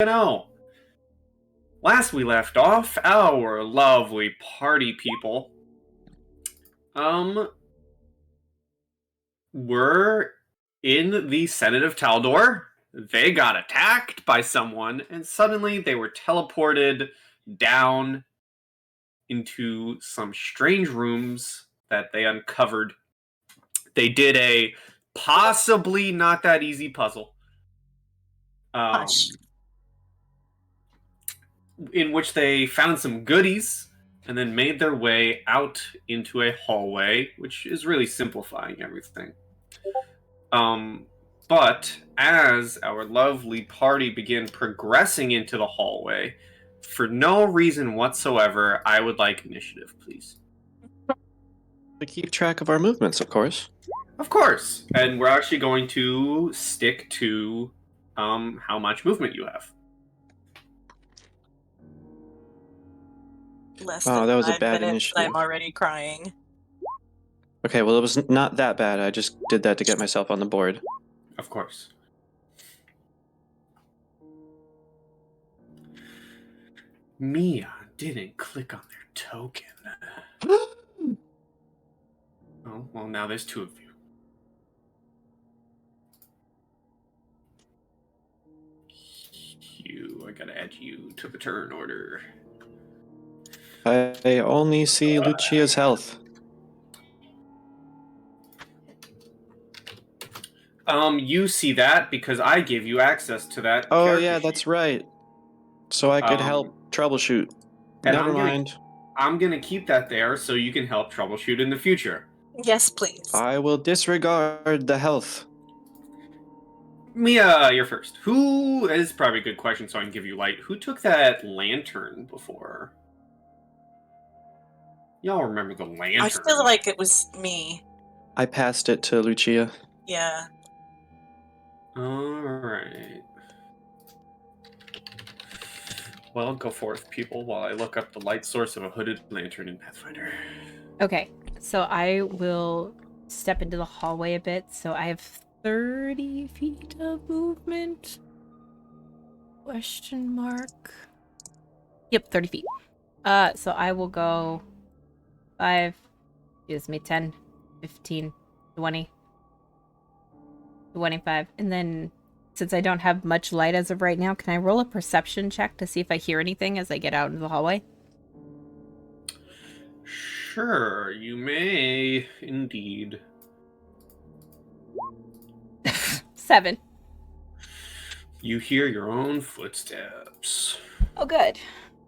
know, last we left off, our lovely party people, were in the Senate of Taldor. They got attacked by someone, and suddenly they were teleported down into some strange rooms that they uncovered. They did a possibly not that easy puzzle. Hush. In which they found some goodies and then made their way out into a hallway, which is really simplifying everything. But as our lovely party began progressing into the hallway, for no reason whatsoever, I would like initiative, please. To keep track of our movements, of course. Of course. And we're actually going to stick to how much movement you have. Less Wow, than that was a 5 bad minutes, initiative. I'm already crying. Okay, well, it was not that bad. I just did that to get myself on the board. Of course. Mia didn't click on their token. Oh, well, now there's two of you. I gotta add you to the turn order. I only see Lucia's health. You see that because I gave you access to that. Oh, character yeah, sheet. that's right. So I could help troubleshoot. and Never mind. I'm gonna keep that there so you can help troubleshoot in the future. Yes, please. I will disregard the health. Mia, you're first. Who is probably a good question, so I can give you light. Who took that lantern before? Y'all remember the lantern? I feel like it was me. I passed it to Lucia. Yeah. Alright. Well, go forth, people, while I look up the light source of a hooded lantern in Pathfinder. Okay, so I will step into the hallway a bit. So I have 30 feet of movement? Question mark. Yep, 30 feet. So I will go 5, excuse me, 10, 15, 20, 25. And then, since I don't have much light as of right now, can I roll a perception check to see if I hear anything as I get out into the hallway? Sure, you may indeed. 7. You hear your own footsteps. Oh, good.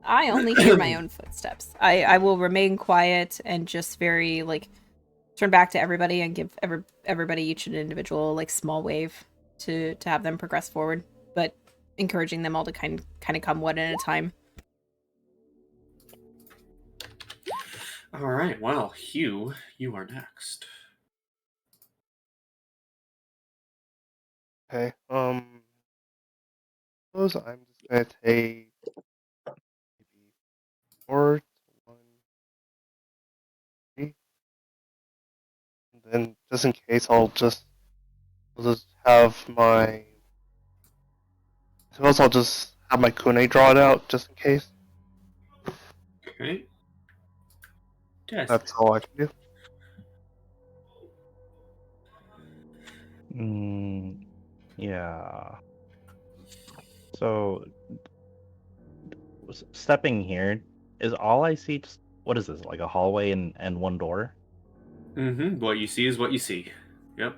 I only hear my own footsteps. I will remain quiet and just very, turn back to everybody and give everybody each an individual, small wave to have them progress forward, but encouraging them all to kind of come one at a time. All right, well, Hugh, you are next. Okay, suppose I'm just gonna take maybe 4 to 1, 3. And then just in case I'll just have my suppose I'll just have my kunai drawn out just in case. Okay. Yes. That's all I can do. Yeah. So, stepping here, is all I see just, what is this, like a hallway and one door? Mm-hmm. What you see is what you see. Yep.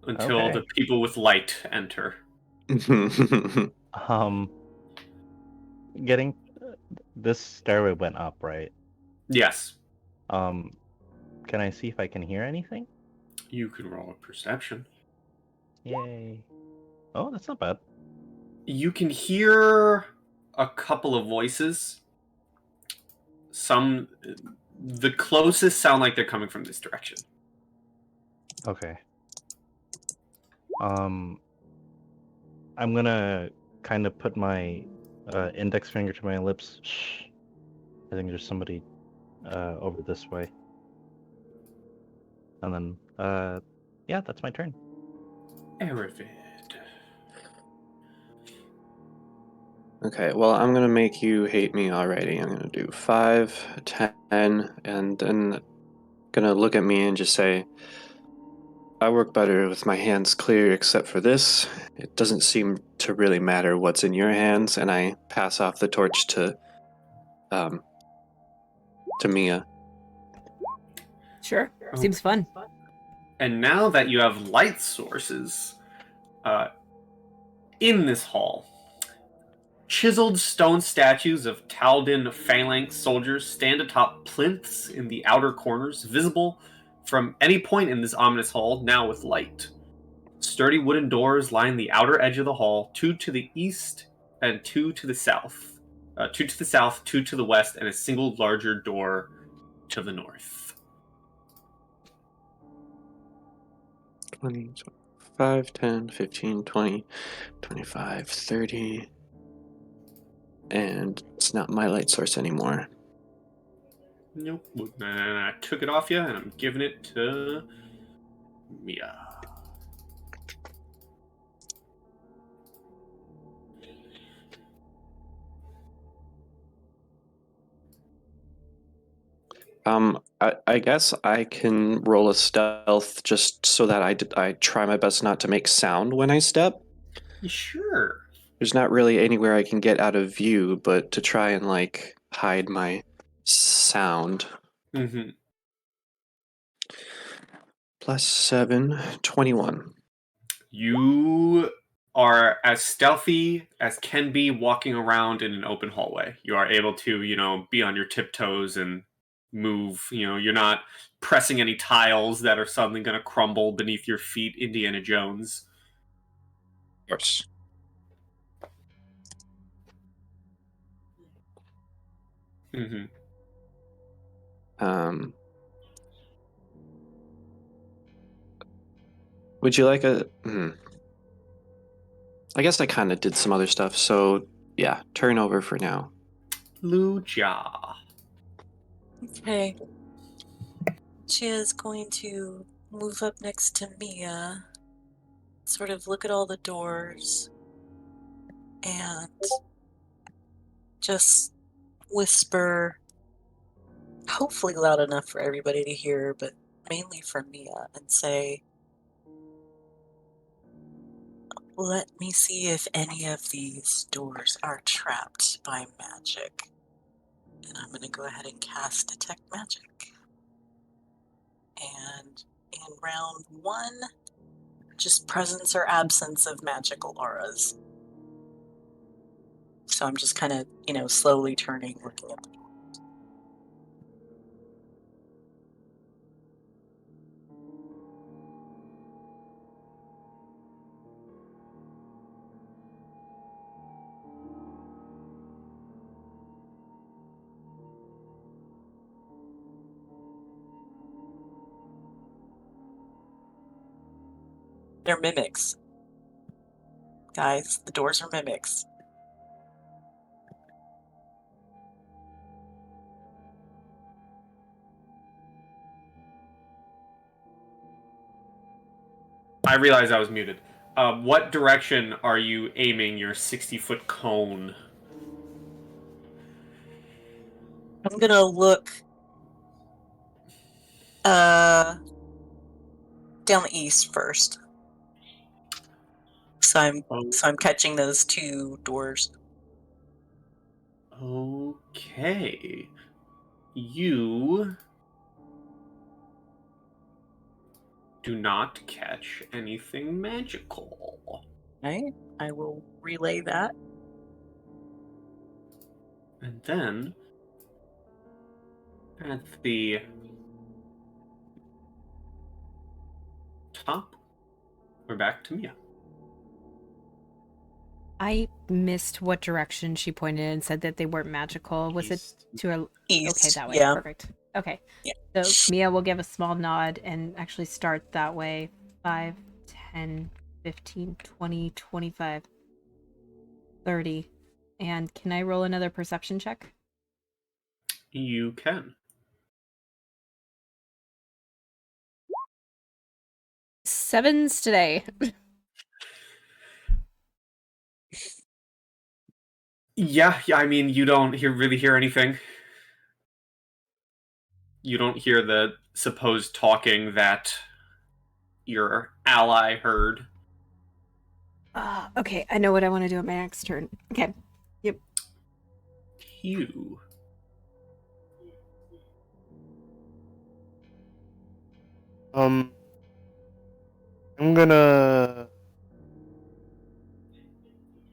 Until Okay. the people with light enter. Getting this stairway went up, right? Yes. Can I see if I can hear anything? You can roll a perception. Yay. Oh, that's not bad. You can hear a couple of voices. The closest sound like they're coming from this direction. Okay. I'm gonna kind of put my index finger to my lips. Shh. I think there's somebody over this way. And then, yeah, that's my turn. Aravid. Okay, well, I'm gonna make you hate me already. I'm gonna do 5, 10, and then gonna look at me and just say, I work better with my hands clear except for this. It doesn't seem to really matter what's in your hands, and I pass off the torch um, to Mia. Sure. Seems fun. And now that you have light sources in this hall, chiseled stone statues of Taldan phalanx soldiers stand atop plinths in the outer corners, visible from any point in this ominous hall, now with light. Sturdy wooden doors line the outer edge of the hall, 2 to the east and 2 to the south. 2 to the south, 2 to the west, and a single larger door to the north. 20, 5, 10, 15, 20, 25, 30. And it's not my light source anymore. Nope. And I took it off you, and I'm giving it to Mia. I guess I can roll a stealth just so that I try my best not to make sound when I step. Sure. There's not really anywhere I can get out of view, but to try and like hide my sound. Mm-hmm. +7, 21. You are as stealthy as can be walking around in an open hallway. You are able to, be on your tiptoes and move. You're not pressing any tiles that are suddenly going to crumble beneath your feet, Indiana Jones. Of course. Mm-hmm. Would you like a... I guess I kind of did some other stuff, so yeah, turn over for now. Luja. Okay. Chia's going to move up next to Mia, sort of look at all the doors, and just whisper, hopefully loud enough for everybody to hear, but mainly for Mia, and say, let me see if any of these doors are trapped by magic. And I'm going to go ahead and cast Detect Magic. And in round 1, just presence or absence of magical auras. So I'm just kind of, slowly turning, looking at the door. They're mimics. Guys, the doors are mimics. I realized I was muted. What direction are you aiming your 60-foot cone? I'm going to look down the east first. So I'm catching those 2 doors. Okay. You do not catch anything magical. Right? I will relay that. And then, at the top, we're back to Mia. I missed what direction she pointed and said that they weren't magical. Was East. it to a... East. Okay, that way. Yeah. Perfect. Okay. Yeah. So Mia will give a small nod and actually start that way. 5, 10, 15, 20, 25, 30. And can I roll another perception check? You can. Yeah, I mean, you don't really hear anything. You don't hear the supposed talking that your ally heard. Okay, I know what I want to do on my next turn. Okay. Yep. You. I'm gonna.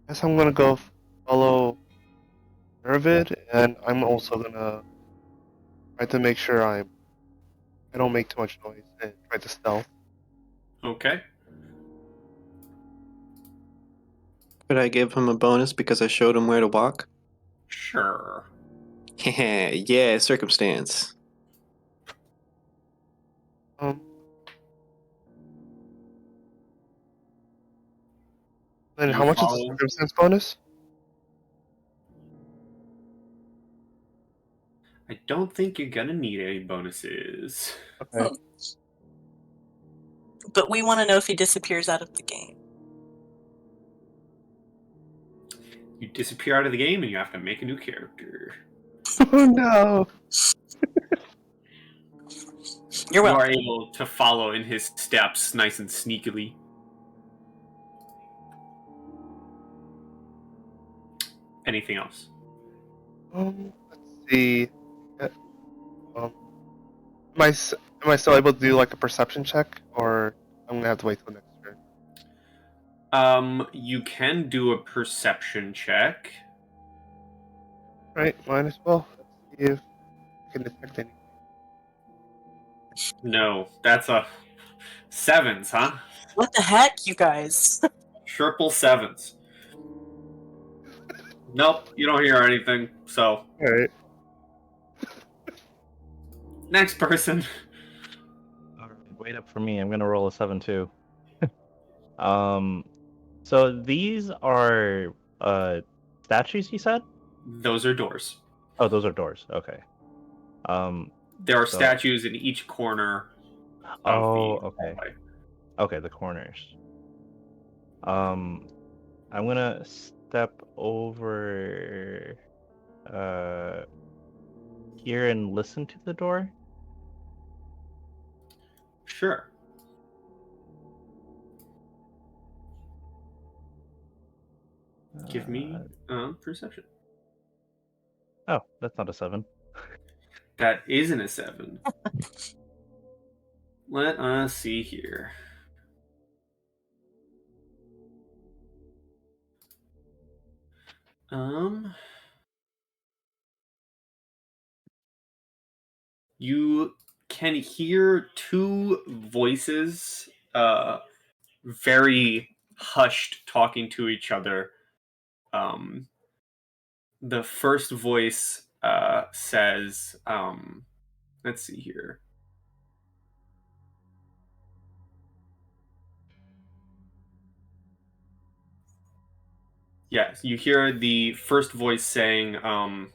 Guess I'm gonna go follow Nervid, and I'm also gonna try to make sure I don't make too much noise and try to stealth. Okay. Could I give him a bonus because I showed him where to walk? Sure. Yeah, circumstance. Um, and You how much is the follow. circumstance bonus? I don't think you're gonna need any bonuses. Okay. But we want to know if he disappears out of the game. You disappear out of the game and you have to make a new character. Oh no! You're You are welcome. able to follow in his steps nice and sneakily. Anything else? Let's see. Am I am I still able to do like a perception check, or I'm gonna have to wait till next turn? You can do a perception check. Right, might as well. Let's see if I can detect anything. No, that's a sevens, huh? What the heck, you guys? Triple sevens. Nope, you don't hear anything. So, Alright. next person. All right, wait up for me. I'm gonna roll a 7 too. So these are statues, you said? Those are doors. Oh, those are doors. Okay. There are So- statues in each corner of the okay. hallway. Okay, the corners. I'm gonna step over here and listen to the door. Sure. Give me perception. Oh, that's not a 7. That isn't a 7. Let us see here. You can hear two voices, very hushed, talking to each other. The first voice says, let's see here. Yes, you hear the first voice saying, how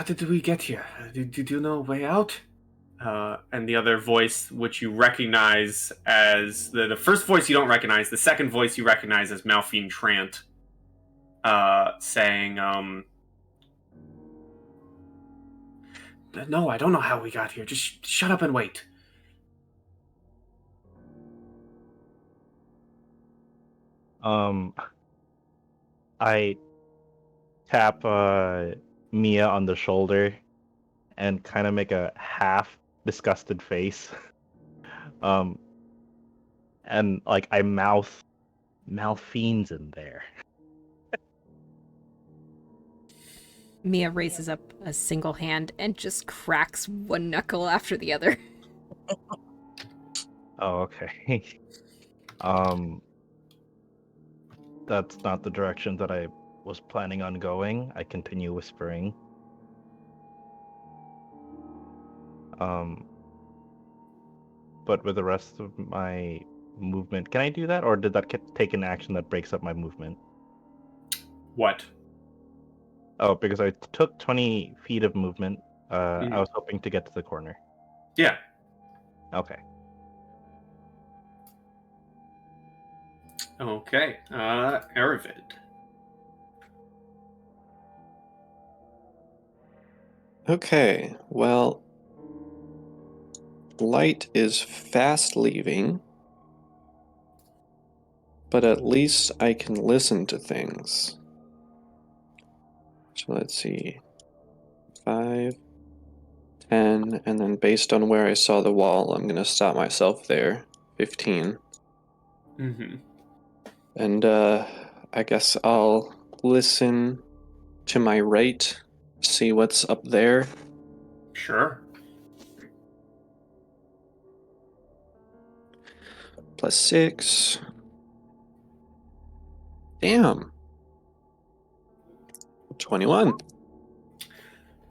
did we get here? Did you know a way out? And the other voice, which you recognize as the first voice you don't recognize, the second voice you recognize as Malphine Trant, saying, no, I don't know how we got here. Just shut up and wait. I tap Mia on the shoulder and kind of make a half disgusted face. And like I mouth Malphine's in there. Mia raises up a single hand and just cracks one knuckle after the other. Oh, okay. That's not the direction that I was planning on going. I continue whispering. But with the rest of my movement, can I do that, or did that take an action that breaks up my movement? What? Oh, because I took 20 feet of movement. I was hoping to get to the corner. Yeah. Okay. Okay, Aravid. Okay, well, light is fast leaving, but at least I can listen to things. So let's see. 5, 10, and then based on where I saw the wall, I'm going to stop myself there. 15. Mm-hmm. And I guess I'll listen to my right, see what's up there. Sure. +6. Damn. 21.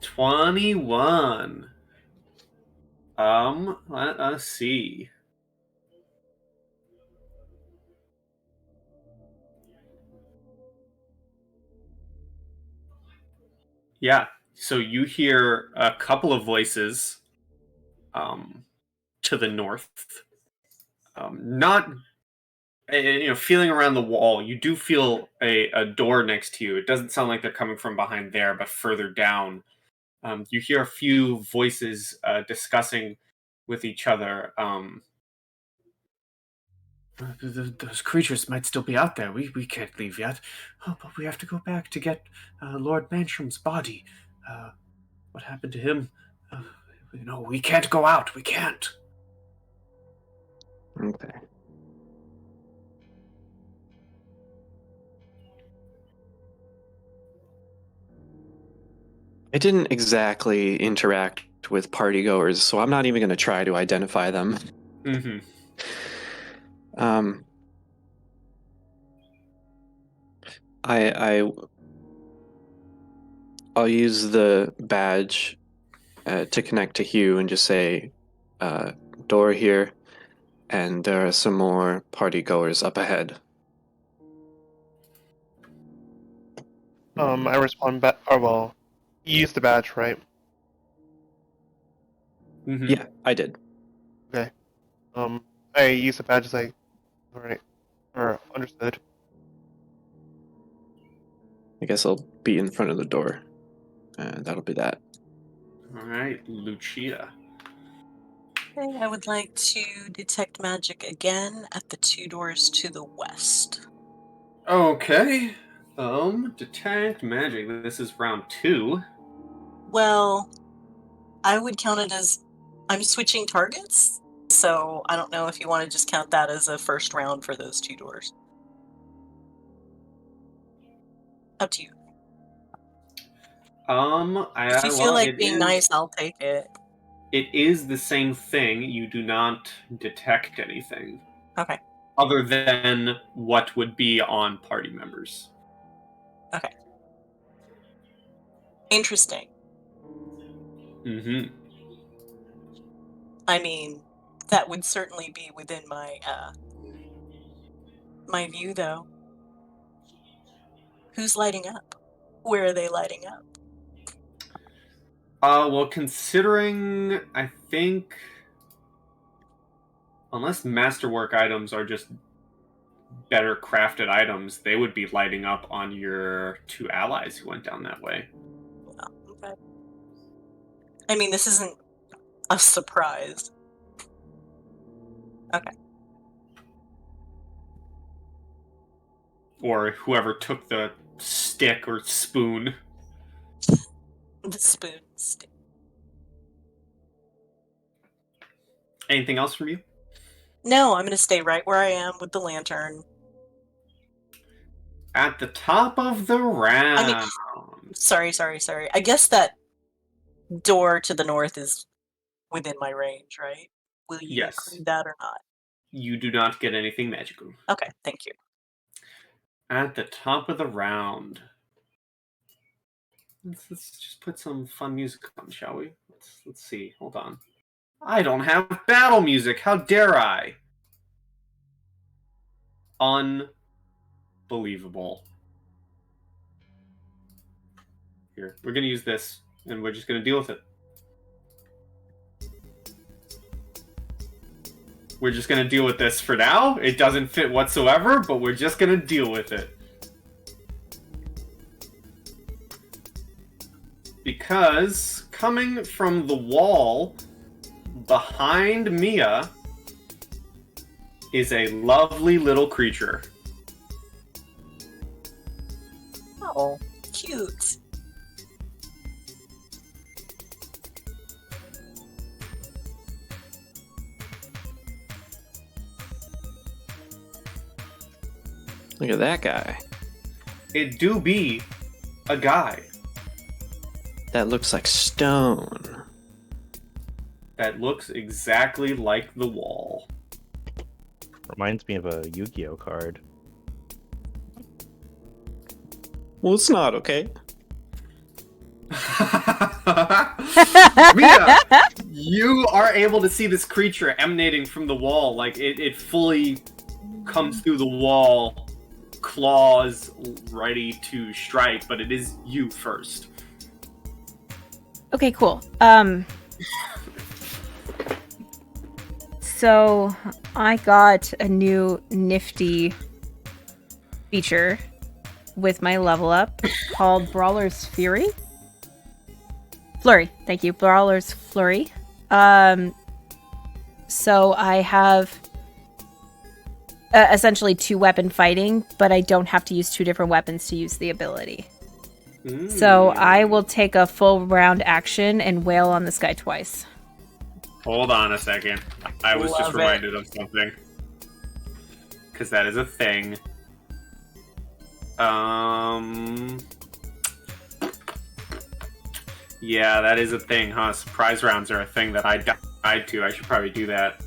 21. Let us see. Yeah, so you hear a couple of voices to the north. Not, feeling around the wall, you do feel a door next to you. It doesn't sound like they're coming from behind there, but further down. You hear a few voices discussing with each other. Those creatures might still be out there. We can't leave yet. Oh, but we have to go back to get Lord Mansham's body. What happened to him? We can't go out. We can't. Okay. I didn't exactly interact with partygoers, so I'm not even going to try to identify them. Mm-hmm. Um, I'll use the badge to connect to Hugh and just say, door here, and there are some more partygoers up ahead. I respond back. Oh well, you used the badge, right? Mm-hmm. Yeah, I did. Okay. I use the badge as like, all right, or understood. I guess I'll be in front of the door. That'll be that. All right, Lucia. Okay, I would like to detect magic again at the 2 doors to the west. Okay. Detect magic. This is round 2. Well, I would count it as I'm switching targets, so I don't know if you want to just count that as a first round for those 2 doors. Up to you. If you feel like being nice, I'll take it. It is the same thing. You do not detect anything Okay. other than what would be on party members. Okay. Interesting. Mm-hmm. I mean, that would certainly be within my my view, though. Who's lighting up? Where are they lighting up? Well, considering, I think, unless masterwork items are just better crafted items, they would be lighting up on your 2 allies who went down that way. Oh, okay. I mean, this isn't a surprise. Okay. Or whoever took the stick or spoon. The spoon stick. Anything else from you? No, I'm going to stay right where I am with the lantern. At the top of the round. I mean, sorry. I guess that door to the north is within my range, right? Will you Yes. include that or not? You do not get anything magical. Okay, thank you. At the top of the round. Let's just put some fun music on, shall we? Let's see. Hold on. I don't have battle music. How dare I? Unbelievable. Here, we're gonna use this, and we're just gonna deal with it. We're just gonna deal with this for now. It doesn't fit whatsoever, but we're just gonna deal with it. Because coming from the wall behind Mia is a lovely little creature. Oh, cute. Look at that guy. It do be a guy That looks like stone. that looks exactly like the wall. Reminds me of a Yu-Gi-Oh card. Well, it's not, okay? Mia, you are able to see this creature emanating from the wall. Like, it fully comes through the wall, claws ready to strike, but it is you first. Okay, cool. So I got a new nifty feature with my level up called Brawler's Fury. Flurry, thank you. Brawler's Flurry. So I have essentially 2-weapon fighting, but I don't have to use 2 different weapons to use the ability. So I will take a full round action and wail on this guy twice. Hold on a second. I was just Love it. reminded of something. Because that is a thing. Yeah, that is a thing, huh? Surprise rounds are a thing that I died to. I should probably do that.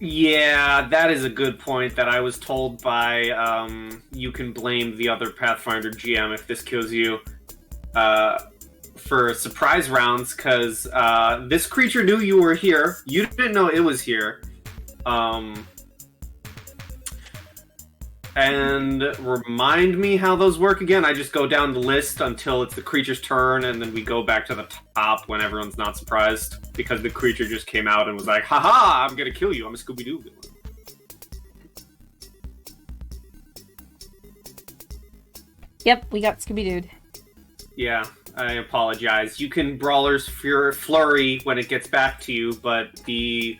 Yeah, that is a good point that I was told by, you can blame the other Pathfinder GM if this kills you, for surprise rounds, because, this creature knew you were here. You didn't know it was here. And remind me how those work again. I just go down the list until it's the creature's turn, and then we go back to the top when everyone's not surprised, because the creature just came out and was like, haha, I'm gonna kill you, I'm a Scooby-Doo villain. Yep, we got Scooby-Dooed. Yeah, I apologize. You can Brawler's Flurry when it gets back to you, but the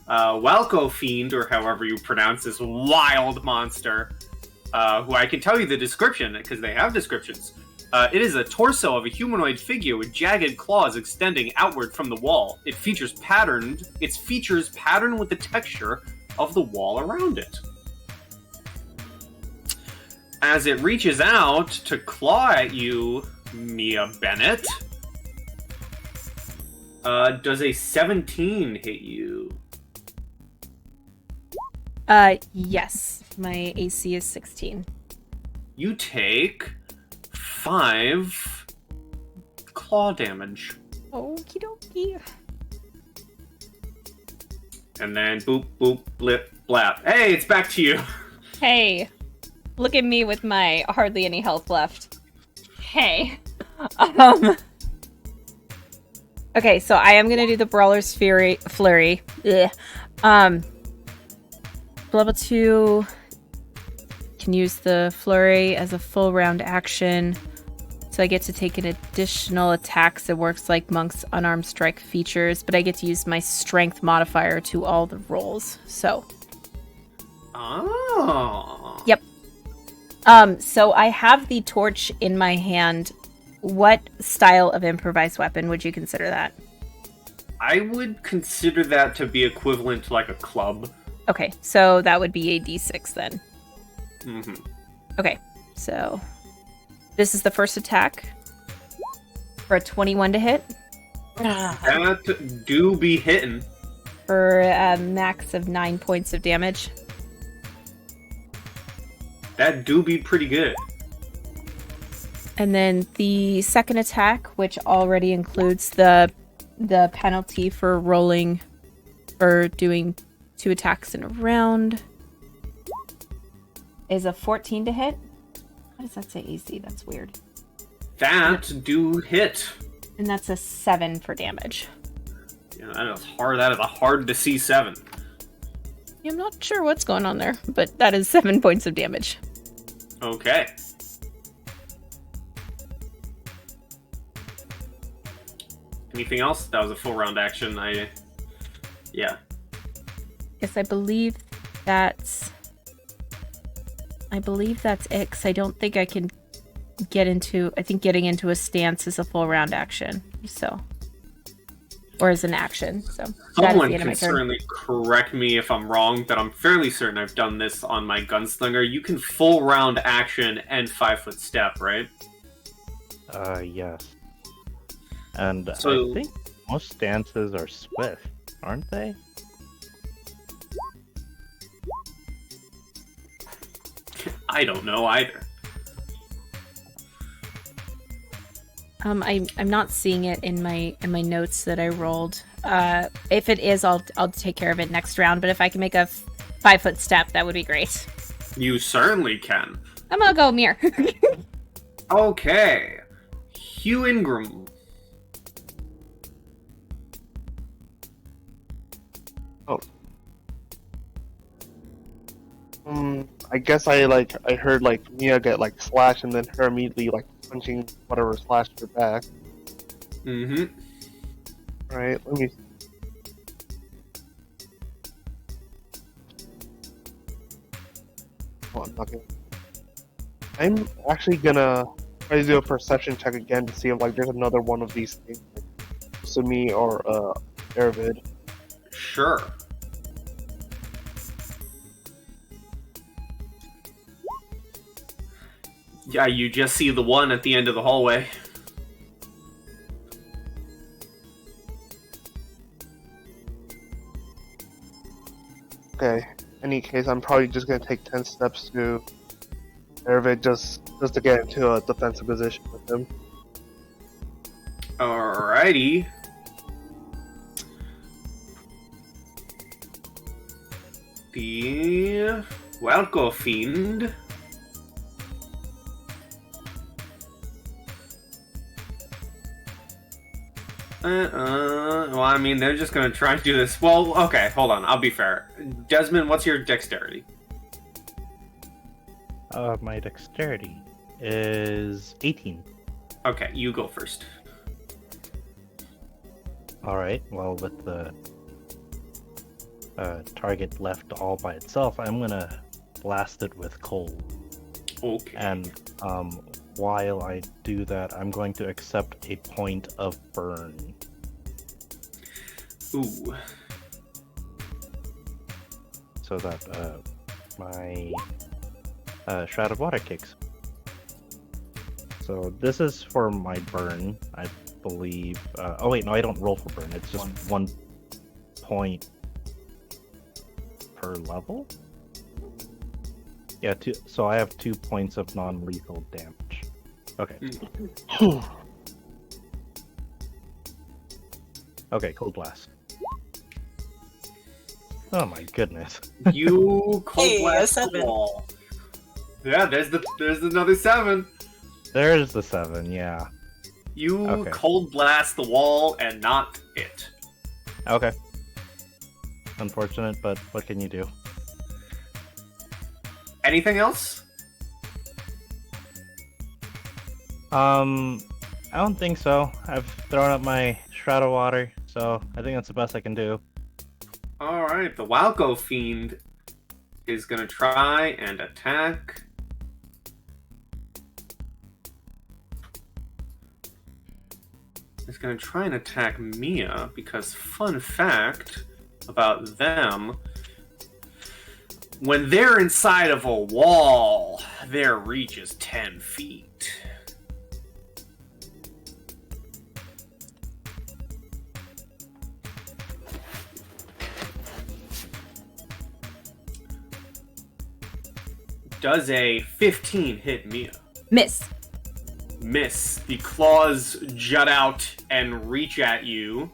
Walco Fiend, or however you pronounce this wild monster, who I can tell you the description, because they have descriptions. It is a torso of a humanoid figure with jagged claws extending outward from the wall. Its features pattern with the texture of the wall around it. As it reaches out to claw at you, Mia Bennett, does a 17 hit you? Yes. My AC is 16. You take 5 claw damage. Okie dokie. And then boop, boop, blip, blap. Hey, it's back to you. Hey, look at me with my hardly any health left. Hey. Okay, so I am gonna do the Brawler's Flurry. Ugh. Level 2 can use the Flurry as a full round action. So I get to take an additional attacks that works like Monk's unarmed strike features, but I get to use my strength modifier to all the rolls. So. Oh. Yep. So I have the torch in my hand. What style of improvised weapon would you consider that? I would consider that to be equivalent to like a club. Okay, so that would be a d6 then. Mm-hmm. Okay, so this is the first attack for a 21 to hit. That do be hitting. For a max of 9 points of damage. That do be pretty good. And then the second attack, which already includes the penalty for rolling or doing 2 attacks in a round, is a 14 to hit. Why does that say AC? That's weird. That do hit. And that's a 7 for damage. Yeah, that is hard. That is a hard to see 7. I'm not sure what's going on there, but that is 7 points of damage. Okay. Anything else? That was a full round action. Yeah. Yes, I believe that's it, 'cause I don't think I can get into... I think getting into a stance is a full round action, so... Or as an action, so... Someone can certainly correct me if I'm wrong, but I'm fairly certain I've done this on my gunslinger. You can full round action and 5-foot step, right? Yes. And So- I think most stances are swift, aren't they? I don't know either. I'm not seeing it in my notes that I rolled. If it is, I'll take care of it next round. But if I can make a 5-foot step, that would be great. You certainly can. I'm gonna go Mir. Okay. Hugh Ingram. I guess I heard like Mia get like slashed and then her immediately like punching whatever slashed her back. Mm-hmm. Alright, let me... Oh, I'm actually gonna try to do a perception check again to see if like there's another one of these things, like Sumi or Arvid. Sure. Yeah, you just see the one at the end of the hallway. Okay. In any case, I'm probably just gonna take 10 steps to Arvid just to get into a defensive position with him. Alrighty. The Welko Fiend. Well, I mean, they're just gonna try and do this. Well, okay, hold on. I'll be fair. Desmond, what's your dexterity? My dexterity is 18. Okay, you go first. Alright, well, with the target left all by itself, I'm gonna blast it with cold. Okay. And while I do that, I'm going to accept a point of burn. Ooh. So that my Shroud of Water kicks. So this is for my burn, I believe. Oh wait, no, I don't roll for burn. It's just 1 point per level? Yeah, so I have 2 points of non-lethal damage. Okay. Okay, cold blast. Oh my goodness. You cold Hey, blast a the 7. wall. Yeah, there's another 7. There's the 7, yeah. You Okay. cold blast the wall and not it. Okay. Unfortunate, but what can you do? Anything else? I don't think so. I've thrown up my Shroud of Water, so I think that's the best I can do. Alright, the Walco Fiend is gonna try and attack. It's gonna try and attack Mia because, fun fact about them, when they're inside of a wall, their reach is 10 feet. Does a 15 hit Mia? Miss. miss. The claws jut out and reach at you,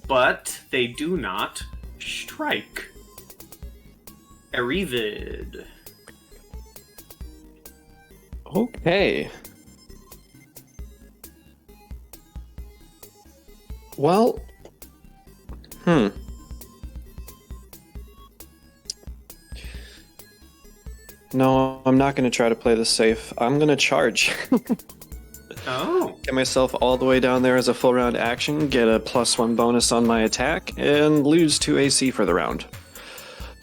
but they do not strike. Erivid. Okay. Well, No, I'm not going to try to play this safe. I'm going to charge. Oh. Get myself all the way down there as a full round action, get a +1 bonus on my attack, and lose 2 AC for the round.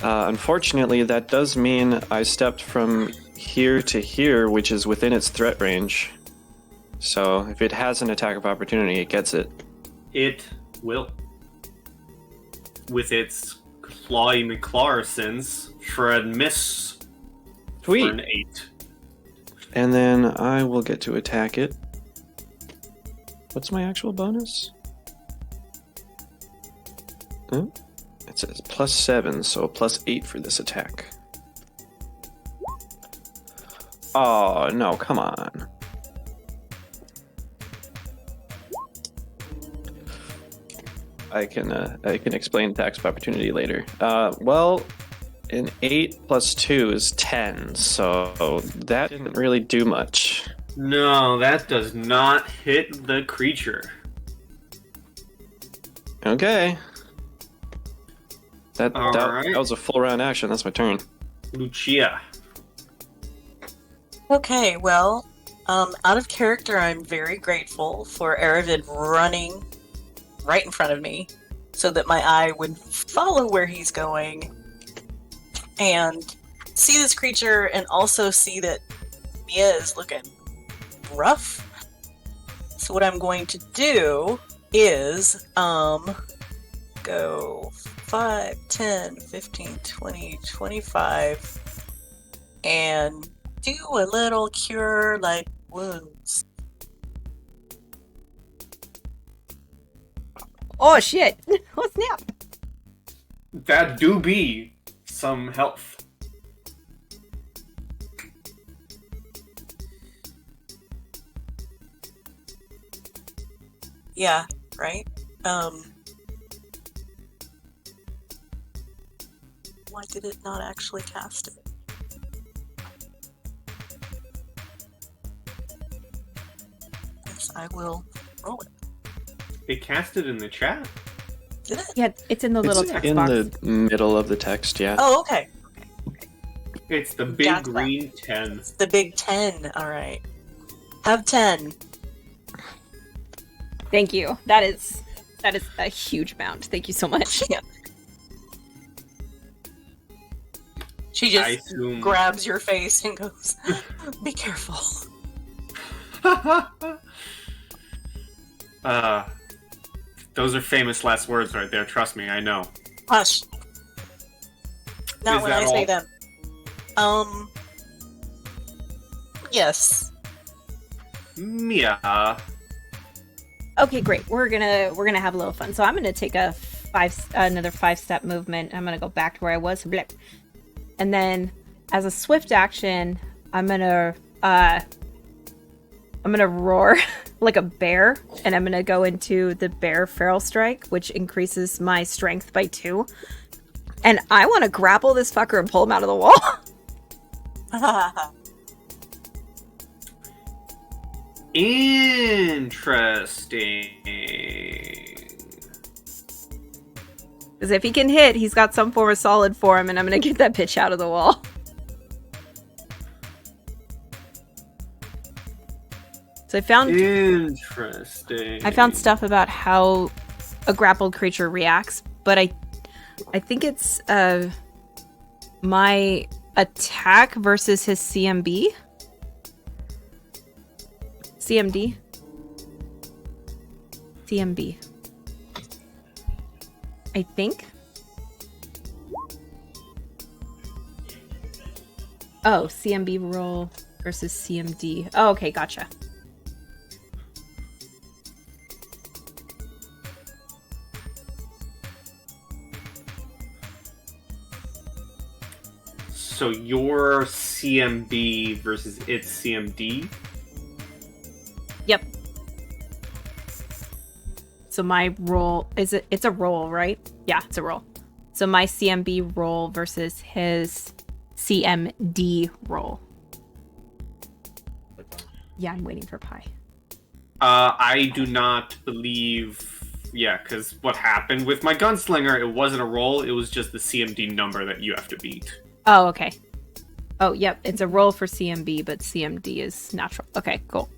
Unfortunately, that does mean I stepped from here to here, which is within its threat range. So if it has an attack of opportunity, it gets it. It will. With its clawy McClarsons for a miss. Sweet. For an 8. And then I will get to attack it. What's my actual bonus? It says +7, so +8 for this attack. Oh, no, come on. I can explain tax of opportunity later. Well, an 8 + 2 is 10, so that didn't really do much. No, that does not hit the creature. Okay. That Alright. was a full round action. That's my turn. Lucia. Okay, well, out of character, I'm very grateful for Erivid running right in front of me so that my eye would follow where he's going and see this creature and also see that Mia is looking rough. So what I'm going to do is go 5, 10, 15, 20, 25 and do a little cure like wounds. Oh shit! Oh snap! That do be some health. Yeah, right? Why did it not actually cast it? Yes, I will roll it. It cast it in the chat. Did it? Yeah, it's in the little It's text in box. the middle of the text, yeah. Oh, okay. It's the big Gotcha. green 10. It's the big 10. Alright. Have 10. Thank you. That is a huge amount. Thank you so much. Yeah. She I just assume. grabs your face and goes, be careful. Those are famous last words right there. Trust me, I know. Hush. Not Is when that I say all? them. Yes. Mia. Okay, great. We're gonna have a little fun. So I'm gonna take another 5-step movement. I'm gonna go back to where I was, blip. And then, as a swift action, I'm gonna roar like a bear, and I'm gonna go into the bear feral strike, which increases my strength by 2. And I want to grapple this fucker and pull him out of the wall. Interesting. Because if he can hit, he's got some form of solid for him, and I'm gonna get that bitch out of the wall. So I found stuff about how a grappled creature reacts, but I think it's my attack versus his CMB. CMD. CMB. I think. Oh, CMB roll versus CMD. Oh, okay, gotcha. So your CMB versus its CMD? So my roll it's a roll, right? Yeah, it's a roll. So my CMB roll versus his CMD roll. Yeah, I'm waiting for Pi. I do not believe. Yeah, because what happened with my gunslinger, it wasn't a roll, it was just the CMD number that you have to beat. Oh, okay. Oh, yep, it's a roll for CMB, but CMD is natural. Okay, cool.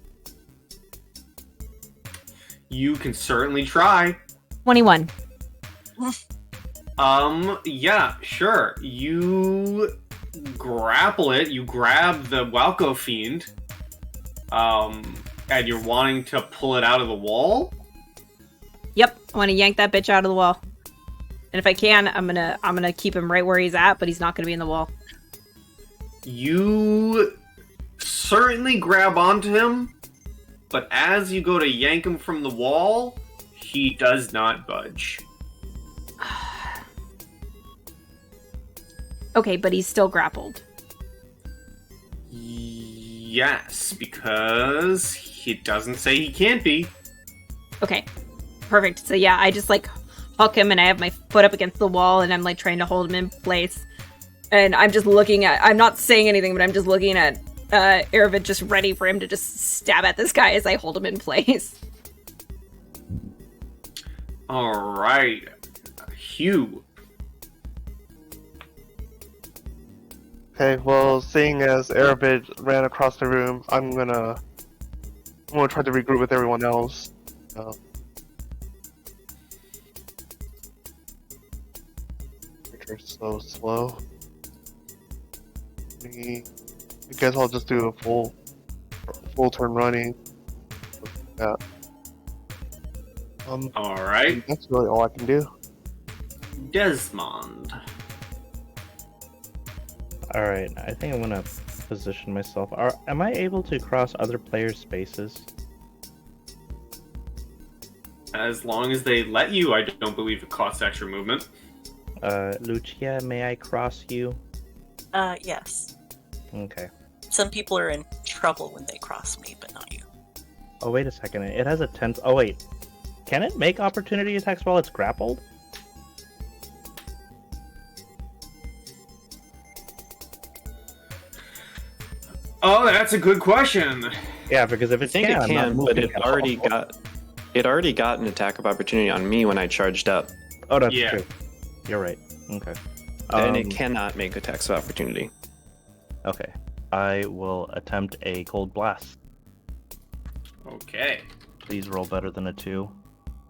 You can certainly try. 21. Yeah, sure. You grapple it, you grab the Walco Fiend, and you're wanting to pull it out of the wall? Yep, I want to yank that bitch out of the wall. And if I can, I'm gonna keep him right where he's at, but he's not gonna be in the wall. You certainly grab onto him, but as you go to yank him from the wall, he does not budge. Okay, but he's still grappled. Yes, because he doesn't say he can't be. Okay, perfect. So yeah, I just like hook him and I have my foot up against the wall and I'm like trying to hold him in place. And I'm just looking at, I'm not saying anything, but I'm just looking at Aravid just ready for him to just stab at this guy as I hold him in place. Alright. Hugh. Okay, well, seeing as Aravid ran across the room, I'm gonna try to regroup with everyone else. You're so slow. I guess I'll just do a full turn running. Yeah. Alright. That's really all I can do. Desmond. Alright, I think I'm gonna position myself. Am I able to cross other players' spaces? As long as they let you, I don't believe it costs extra movement. Lucia, may I cross you? Yes. Okay. Some people are in trouble when they cross me, but not you. Oh, wait a second. It has a 10... Oh, wait. Can it make opportunity attacks while it's grappled? Oh, that's a good question. Yeah, because if I it think can, it I'm not can, but moving it at already all. got an attack of opportunity on me when I charged up, Oh, that's Yeah. true. You're right. Okay. and it cannot make attacks of opportunity. Okay. I will attempt a cold blast. Okay. Please roll better than a 2.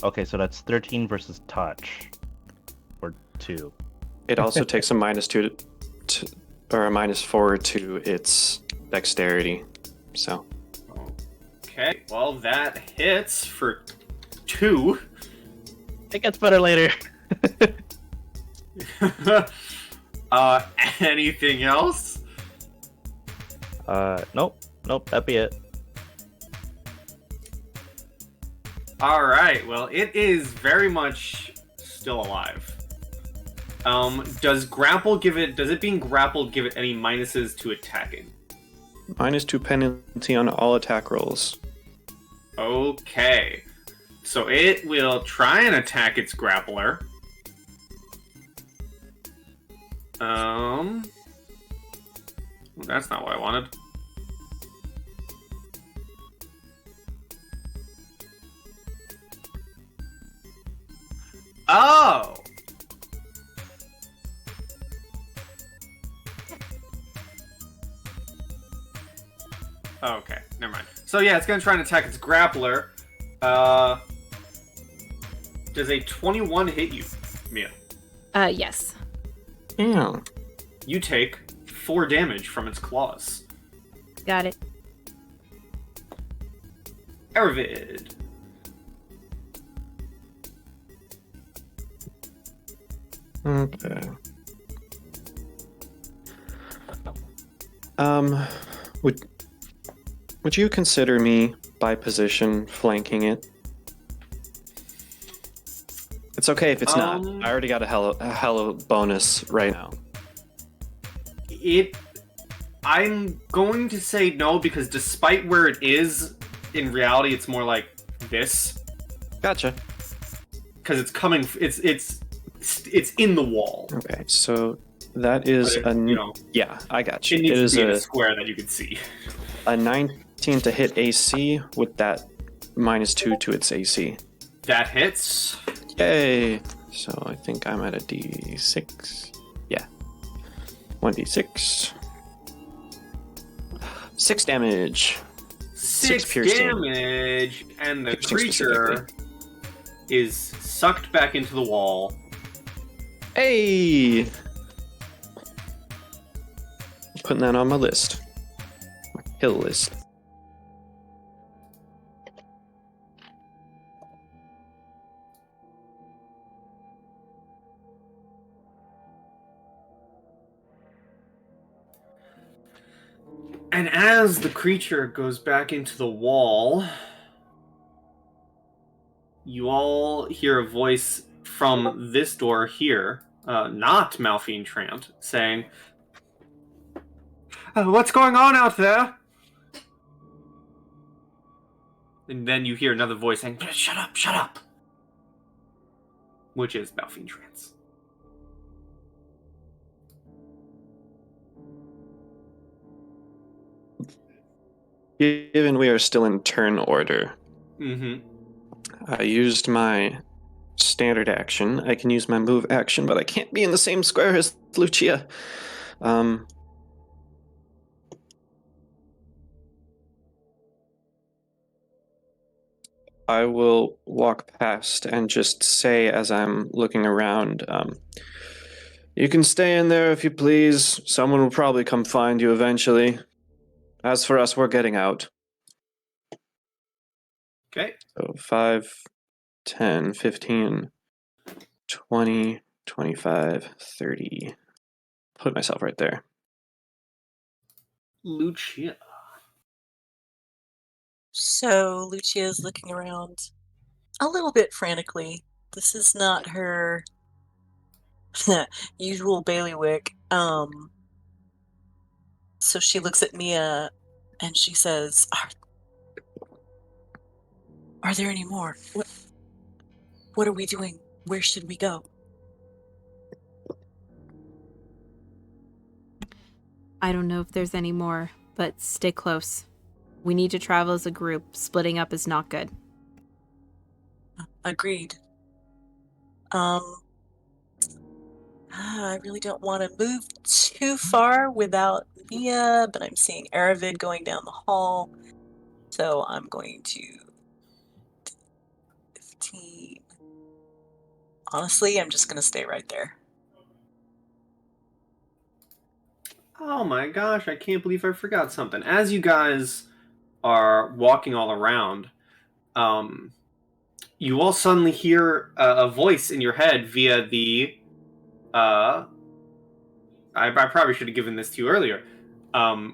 Okay, so that's 13 versus touch. Or 2. It also takes a -2 or a -4 to its dexterity. So Okay, well, that hits for 2. It gets better later. Anything else? Nope. Nope, that'd be it. Alright, well, it is very much still alive. Does it being grappled give it any minuses to attacking? -2 penalty on all attack rolls. Okay. So it will try and attack its grappler. Well, that's not what I wanted. Oh! Okay, never mind. So yeah, it's gonna try and attack its grappler. Does a 21 hit you, Mia? Yes. Yeah. You take 4 damage from its claws. Got it. Aravid. Okay. Would you consider me by position flanking it? It's okay if it's not. I already got a hella bonus right now. I'm going to say no because despite where it is, in reality it's more like this. Gotcha. because it's coming. It's in the wall. Okay, so that is But it, yeah, I got you. it needs It to is be in a square that you can see. a 19 to hit AC with that -2 to its AC. That hits. Yay! So I think I'm at a D6. Yeah. 1d6. 6 damage. 6 piercing. damage, and the Piercing creature is sucked back into the wall. Hey! Putting that on my list. My kill list. And as the creature goes back into the wall, you all hear a voice from this door here, not Malphine Trant, saying, "What's going on out there?" And then you hear another voice saying, "Shut up, shut up," which is Malphine Trant's. Given we are still in turn order, Mm-hmm. I used my standard action. I can use my move action, but I can't be in the same square as Lucia. I will walk past and just say as I'm looking around, you can stay in there if you please. Someone will probably come find you eventually. As for us, we're getting out. Okay. So 5, 10, 15, 20, 25, 30. Put myself right there. Lucia. So Lucia's looking around a little bit frantically. This is not her usual bailiwick. So she looks at Mia and she says, Are there any more? What are we doing? Where should we go? I don't know if there's any more, but stay close. We need to travel as a group. Splitting up is not good. Agreed. I really don't want to move too far without Mia, but I'm seeing Aravid going down the hall. So I'm going to 15. Honestly, I'm just going to stay right there. Oh my gosh, I can't believe I forgot something. As you guys are walking all around, you all suddenly hear a voice in your head via the... I probably should have given this to you earlier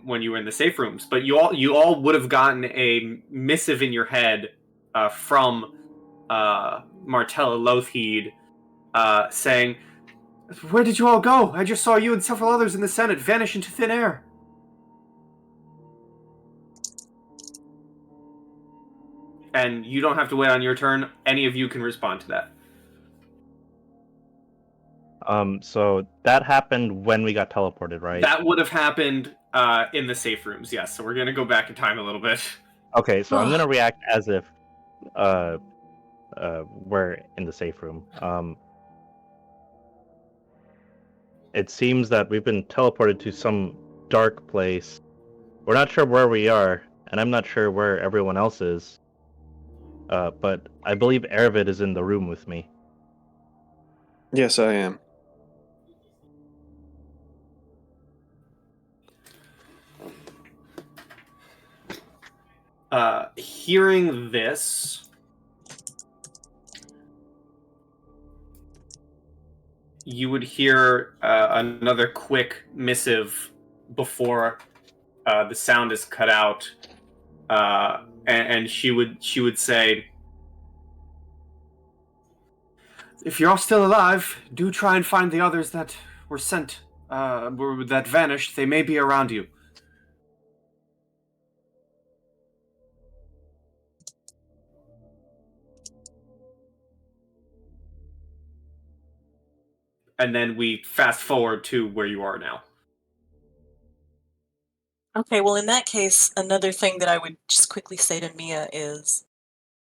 when you were in the safe rooms, but you all would have gotten a missive in your head from Martella Lothheed saying, "Where did you all go? I just saw you and several others in the Senate vanish into thin air." And you don't have to wait on your turn. Any of you can respond to that. So that happened when we got teleported, right? That would have happened in the safe rooms, yes. So we're going to go back in time a little bit. Okay, so I'm gonna react as if we're in the safe room. It seems that we've been teleported to some dark place. We're not sure where we are, and I'm not sure where everyone else is. But I believe Aravid is in the room with me. Yes, I am. Hearing this, you would hear another quick missive before the sound is cut out, and she would say, "If you're all still alive, do try and find the others that were sent, that vanished. They may be around you." and then we fast forward to where you are now. Okay, well, in that case, another thing that I would just quickly say to Mia is,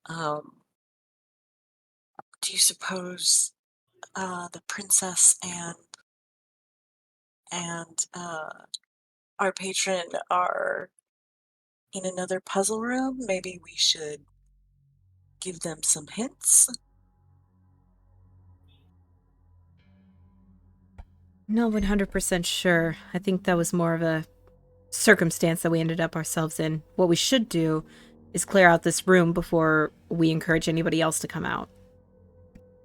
do you suppose the princess and our patron are in another puzzle room? Maybe we should give them some hints? Not 100% sure. I think that was more of a circumstance that we ended up ourselves in. What we should do is clear out this room before we encourage anybody else to come out.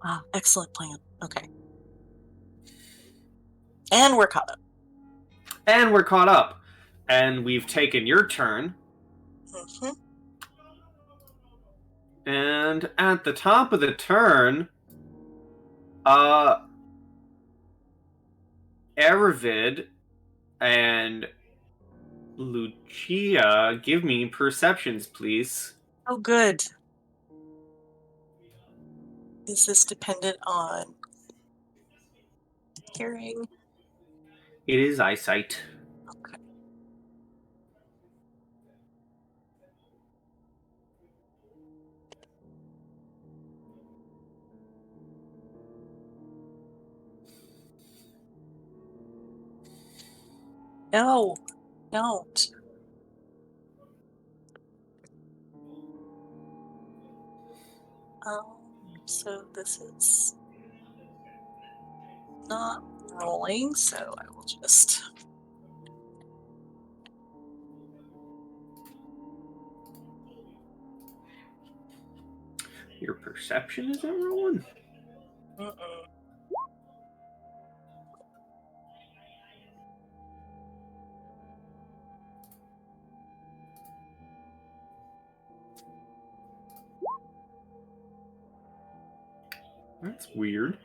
Ah, excellent plan. Okay. And we're caught up. And we're caught up. And we've taken your turn. Mm-hmm. And at the top of the turn, Aravid and Lucia, give me perceptions, please. Oh, good. Is this dependent on hearing? It is eyesight. Okay. No, don't. So this is not rolling, so I will just... Your perception isn't rolling? Mm-mm. That's weird.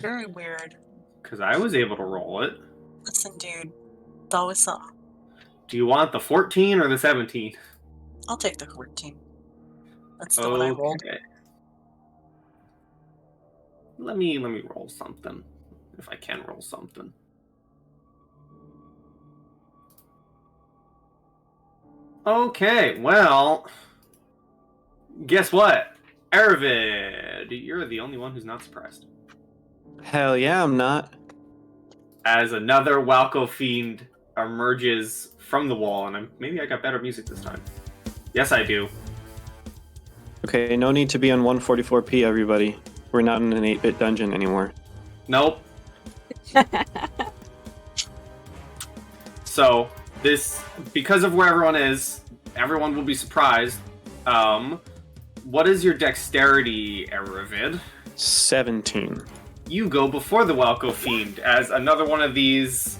Very weird. Because I was able to roll it. Listen, dude, it's always something. Do you want the 14 or the 17? I'll take the 14. That's the one I rolled. Okay. Let me roll something. If I can roll something. Okay, well, guess what? Aravid, you're the only one who's not surprised. Hell yeah, I'm not. As another Walco fiend emerges from the wall, and maybe I got better music this time. Yes, I do. Okay, no need to be on 144p, everybody. We're not in an 8-bit dungeon anymore. Nope. So, this, because of where everyone is, everyone will be surprised. What is your dexterity, Aravid? 17. You go before the Walco Fiend as another one of these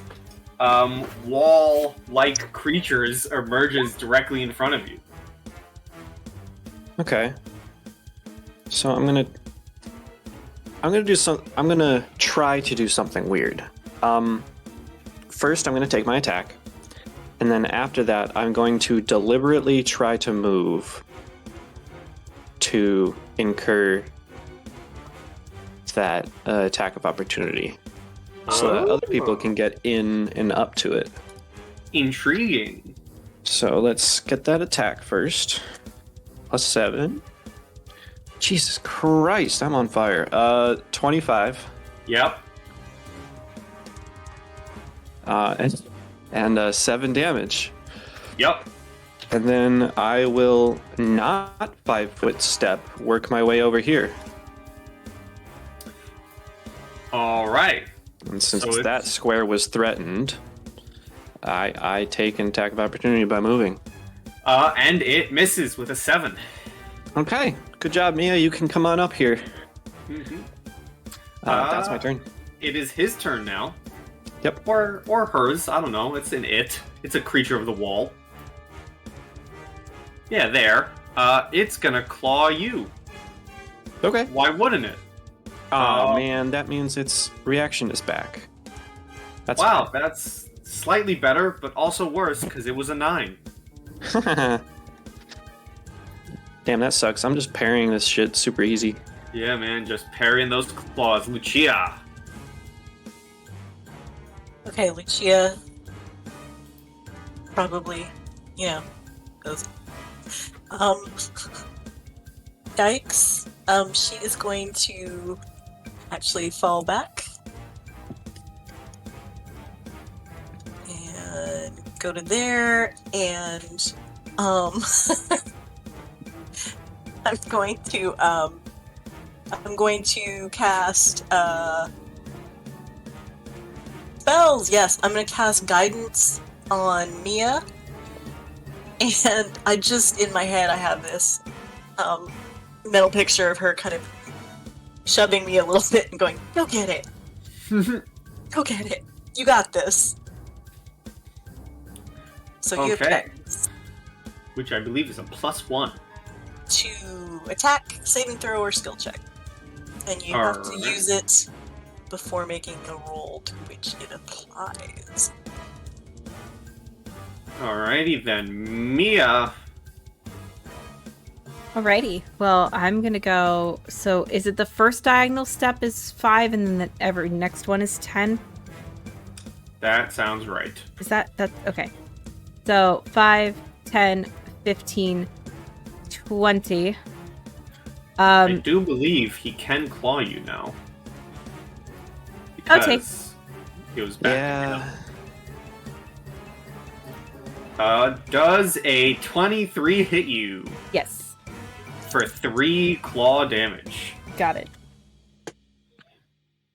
wall-like creatures emerges directly in front of you. Okay. So I'm gonna try to do something weird. First I'm gonna take my attack, and then after that I'm going to deliberately try to move to incur that attack of opportunity, so that other people can get in and up to it. Intriguing. So let's get that attack first. +7. Jesus Christ, I'm on fire. 25. Yep. And 7 damage. Yep. And then I will not 5-foot step, work my way over here. All right. And since So that square was threatened, I take an attack of opportunity by moving. And it misses with a 7. Okay, good job, Mia. You can come on up here. Mm-hmm. That's my turn. It is his turn now. Yep. Or hers. I don't know. It's an it. It's a creature of the wall. Yeah, there. It's gonna claw you. Okay. Why wouldn't it? Oh man, that means its reaction is back. That's wow, that's slightly better, but also worse because it was a 9. Damn, that sucks. I'm just parrying this shit super easy. Yeah, man, just parrying those claws. Lucia. Okay, Lucia probably, goes. Dykes, she is going to actually fall back and go to there, and I'm going to cast spells. Yes, I'm going to cast guidance on Mia, and I just in my head I have this mental picture of her kind of shoving me a little bit and going, "Go get it, go get it, you got this." So you have Okay. guidance Which I believe is a +1. to attack, saving throw, or skill check, and you have to Alright. use it before making a roll to which it applies. Alrighty then, Mia. Alrighty. Well, I'm gonna go. So, is it the first diagonal step is 5, and then the every next one is 10? That sounds right. Is that okay? So 5, 10, 15, 20. I do believe he can claw you now. Okay. Because he was back. Yeah. Does a 23 hit you Yes. for 3 claw damage? Got it.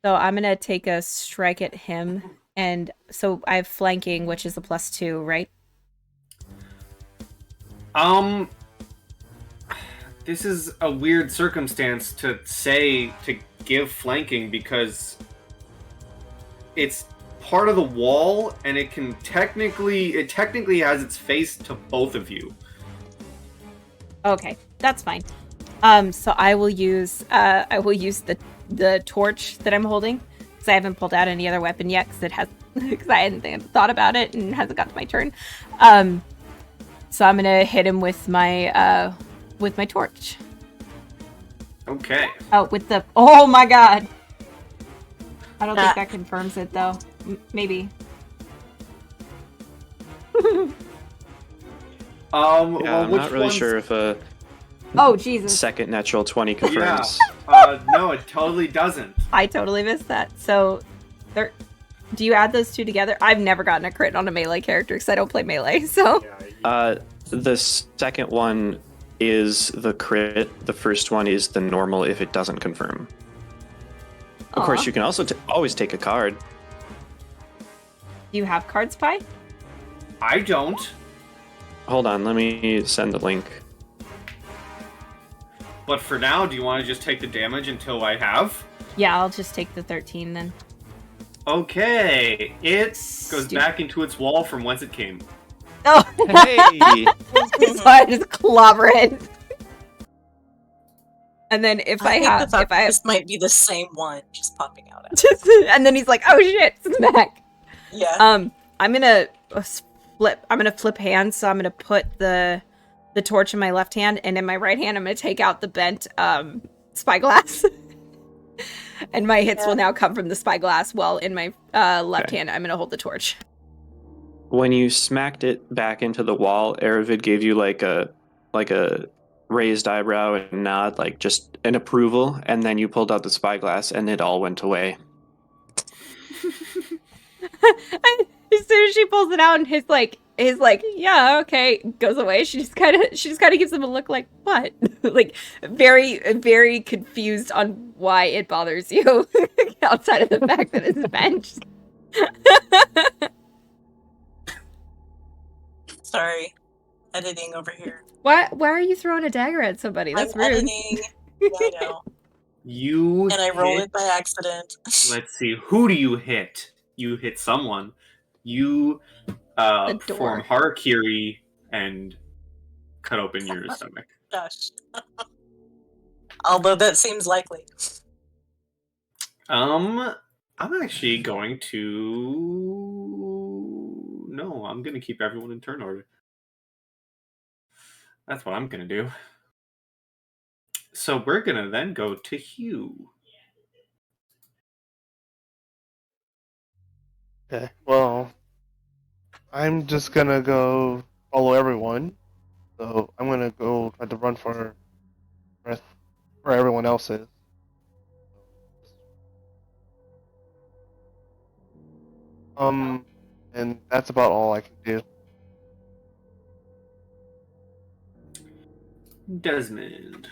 So I'm gonna take a strike at him, and so I have flanking, which is a +2, right? This is a weird circumstance to say to give flanking because it's part of the wall and it technically has its face to both of you. Okay, that's fine. So I will use the torch that I'm holding because I haven't pulled out any other weapon yet because I hadn't thought about it and hasn't got to my turn. So I'm gonna hit him with my torch. Okay. Oh my god! I don't think that confirms it though. Maybe. Yeah, Well, I'm which not really one's- sure if a Oh Jesus! second natural 20 confirms. No, it totally doesn't. I totally missed that. So, do you add those two together? I've never gotten a crit on a melee character because I don't play melee. So. The second one is the crit. The first one is the normal if it doesn't confirm. Of course, Aw. you can also always take a card. Do you have card spy? I don't. Hold on, let me send the link. But for now, do you want to just take the damage until I have? Yeah, I'll just take the 13 then. Okay. It goes Stupid. back into its wall from whence it came. Oh, Hey! so I just clobber it. And then if I think have, this might be the same one just popping out. and then he's like, "Oh shit, it's back." Yeah. I'm gonna flip hands. So I'm gonna put the torch in my left hand, and in my right hand, I'm gonna take out the bent spyglass. And my hits will now come from the spyglass. While in my left hand, I'm gonna hold the torch. When you smacked it back into the wall, Aravid gave you like a raised eyebrow and nod, like just an approval, and then you pulled out the spyglass and it all went away. As soon as she pulls it out, and he's like, "Yeah, okay," goes away. She just kind of gives him a look like, "What?" Like very, very confused on why it bothers you, outside of the fact that it's benched. Sorry. Editing over here. Why are you throwing a dagger at somebody? That's I'm rude. editing. Yeah, I know. You And I rolled hit- it by accident. Let's see. Who do you hit? You hit someone. You The door. form harakiri and cut open your stomach. Gosh. Although that seems likely. I'm actually going to... No, I'm going to keep everyone in turn order. That's what I'm going to do. So we're going to then go to Hugh. Okay, well, I'm just gonna go follow everyone. So I'm gonna go try to run for where everyone else is. Um, and that's about all I can do. Desmond.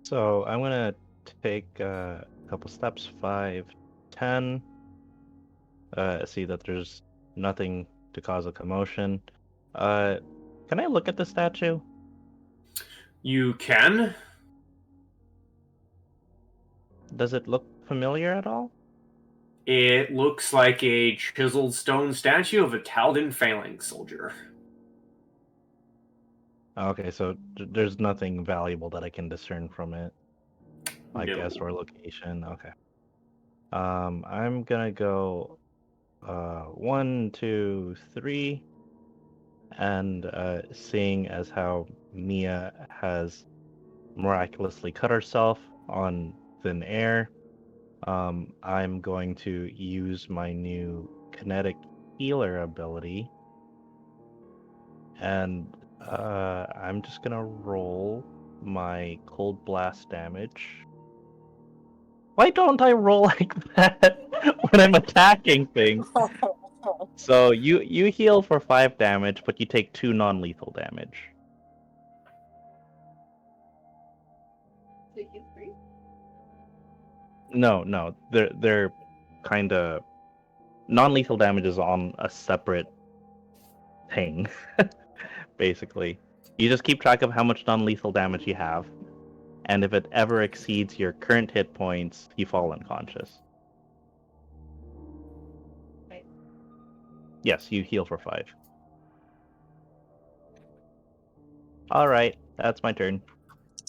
So I'm gonna take a couple steps, 5, 10. See that there's nothing to cause a commotion. Can I look at the statue? You can. Does it look familiar at all? It looks like a chiseled stone statue of a Taldan phalanx soldier. Okay, so there's nothing valuable that I can discern from it. I No. guess, or location. Okay. I'm gonna go 1, 2, 3, and seeing as how Mia has miraculously cut herself on thin air, I'm going to use my new kinetic healer ability, and I'm just gonna roll my cold blast damage. Why don't I roll like that when I'm attacking things? So you heal for 5 damage, but you take 2 non-lethal damage. No, they're kind of non-lethal damage is on a separate thing, basically. You just keep track of how much non-lethal damage you have, and if it ever exceeds your current hit points, you fall unconscious. Yes, you heal for 5. All right, that's my turn.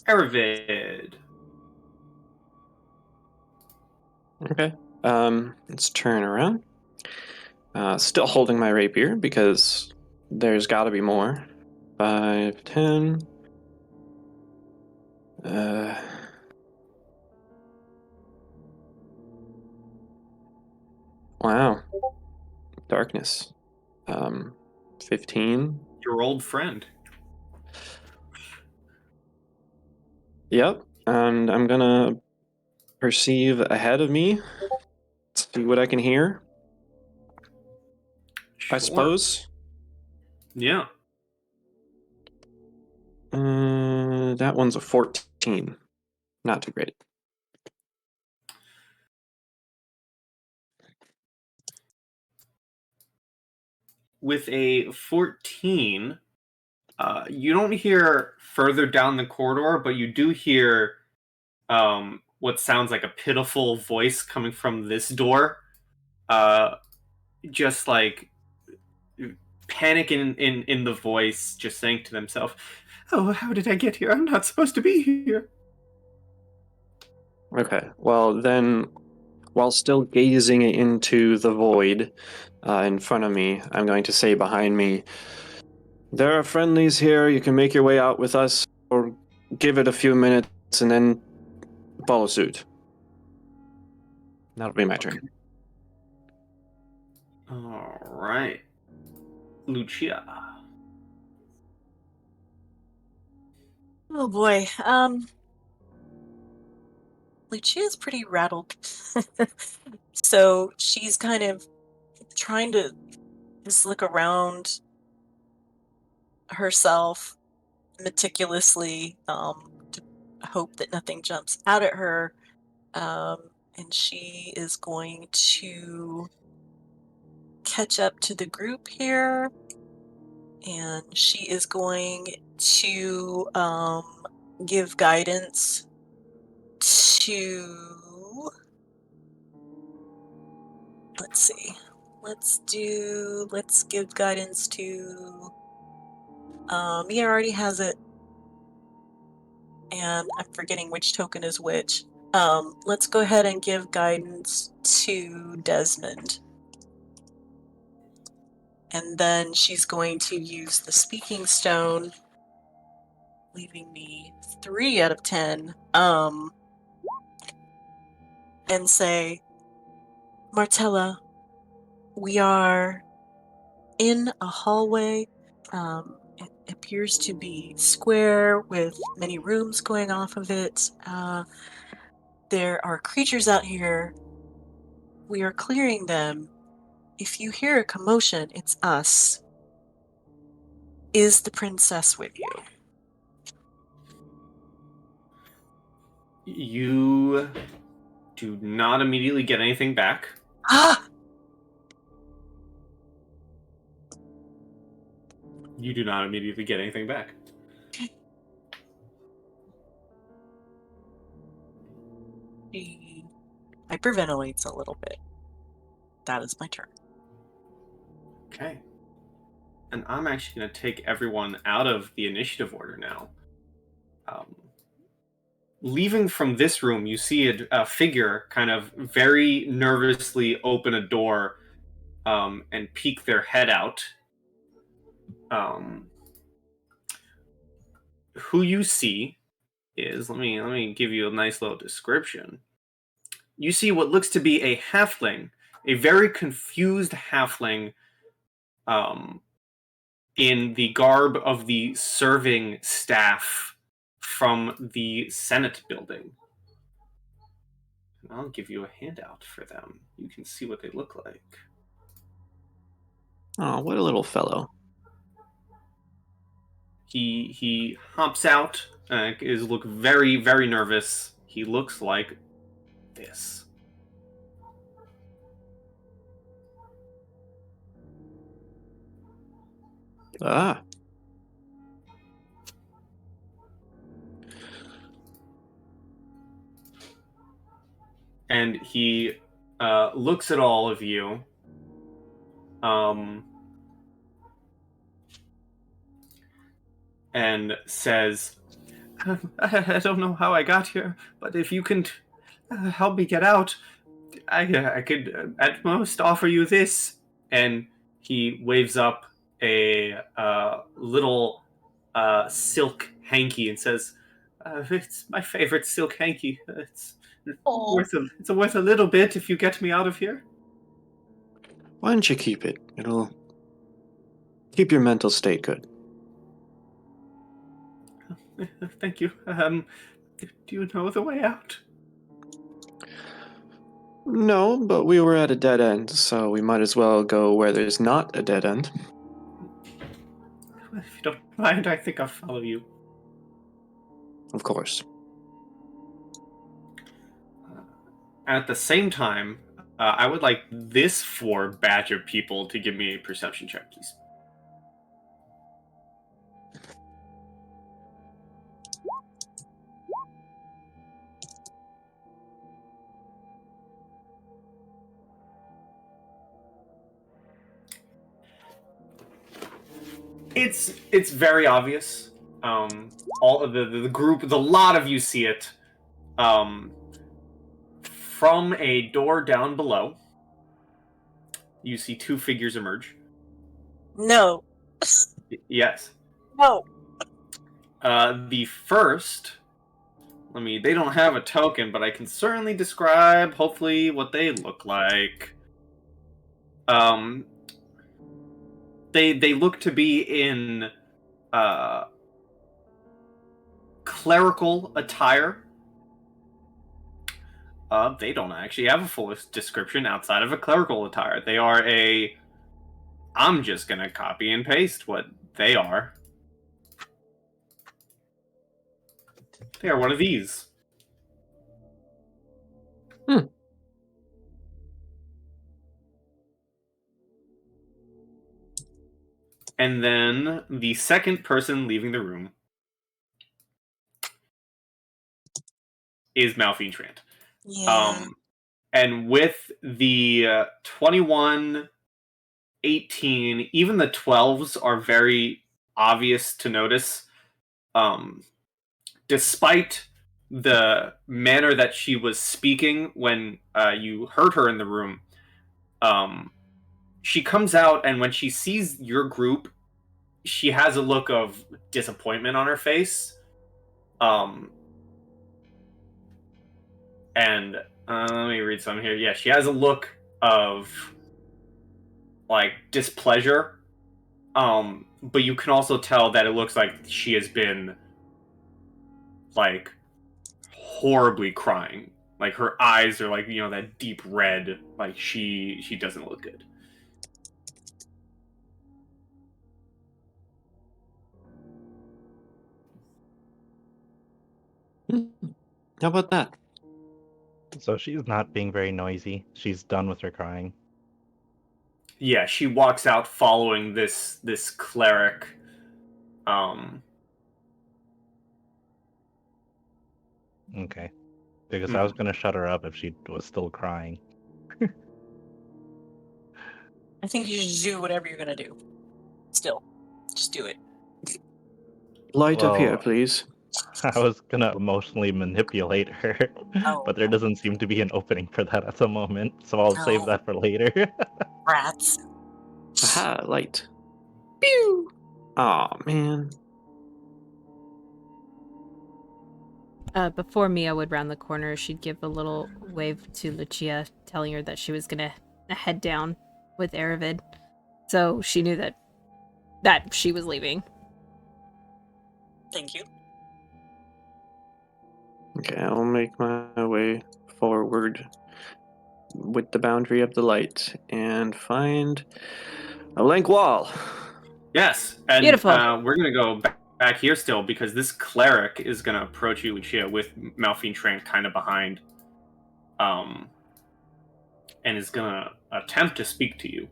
Aravid. Okay. Let's turn around. Still holding my rapier because there's got to be more. 5, 10. Wow. Darkness. 15. Your old friend. Yep. And I'm gonna perceive ahead of me. See what I can hear. I Sure. suppose. Yeah. That one's a 14. Not too great. With a 14, you don't hear further down the corridor, but you do hear what sounds like a pitiful voice coming from this door. Just like panic in the voice, just saying to themselves, "Oh, how did I get here? I'm not supposed to be here." Okay. Well, then, while still gazing into the void in front of me, I'm going to say behind me, there are friendlies here. You can make your way out with us, or give it a few minutes and then follow suit. That'll be my turn. All right, Lucia. Oh boy. Lucia's pretty rattled. So she's kind of trying to just look around herself meticulously, to hope that nothing jumps out at her. And she is going to catch up to the group here. And she is going to give guidance to, let's see, let's give guidance to, Mia already has it, and I'm forgetting which token is which. Let's go ahead and give guidance to Desmond. And then she's going to use the speaking stone, leaving me 3 out of 10, and say, Martella, We are in a hallway. It appears to be square with many rooms going off of it. There are creatures out here. We are clearing them. If you hear a commotion, it's us. Is the princess with you? You do not immediately get anything back. Ah! You do not immediately get anything back. She hyperventilates a little bit. That is my turn. Okay. And I'm actually going to take everyone out of the initiative order now. Leaving from this room, you see a figure kind of very nervously open a door and peek their head out. Who you see is, let me give you a nice little description. You see what looks to be a halfling, a very confused halfling, in the garb of the serving staff from the Senate building. And I'll give you a handout for them. You can see what they look like. Oh, what a little fellow. He hops out, is look very, very nervous. He looks like this. Ah. And he looks at all of you. And says, I don't know how I got here, but if you can help me get out, I could at most offer you this. And he waves up a little silk hanky and says, it's my favorite silk hanky. It's worth a little bit if you get me out of here. Why don't you keep it? It'll keep your mental state good. Thank you. Do you know the way out? No, but we were at a dead end, so we might as well go where there's not a dead end. If you don't mind, I think I'll follow you. Of course. At the same time, I would like this 4 batch of people to give me a perception check, please. It's very obvious. All of the group, the lot of you see it. From a door down below, you see 2 figures emerge. No. Yes. No. The first, they don't have a token, but I can certainly describe, hopefully, what they look like. They look to be in clerical attire. They don't actually have a full description outside of a clerical attire. They are I'm just gonna copy and paste what they are. They are one of these. And then the second person leaving the room is Malphine Trant. Yeah. And with the 21, 18, even the 12s are very obvious to notice. Despite the manner that she was speaking when you heard her in the room, she comes out, and when she sees your group, she has a look of disappointment on her face. And let me read some here. Yeah, she has a look of like displeasure. But you can also tell that it looks like she has been like horribly crying. Like her eyes are like, that deep red. Like she doesn't look good. How about that? So she's not being very noisy. She's done with her crying. Yeah, she walks out following this cleric. Okay. Because I was gonna shut her up if she was still crying. I think you should do whatever you're gonna do. Still, just do it. Light up here, Well, please. I was gonna emotionally manipulate her, Oh. but there doesn't seem to be an opening for that at the moment, so I'll save Oh. that for later. Rats. Aha, light. Pew! Aw, man. Before Mia would round the corner, she'd give a little wave to Lucia, telling her that she was gonna head down with Aravid. So she knew that she was leaving. Thank you. Okay, I'll make my way forward with the boundary of the light and find a blank wall. Yes, and Beautiful. we're gonna go back here still because this cleric is gonna approach you, Lucia, with Malphine trained kind of behind, and is gonna attempt to speak to you.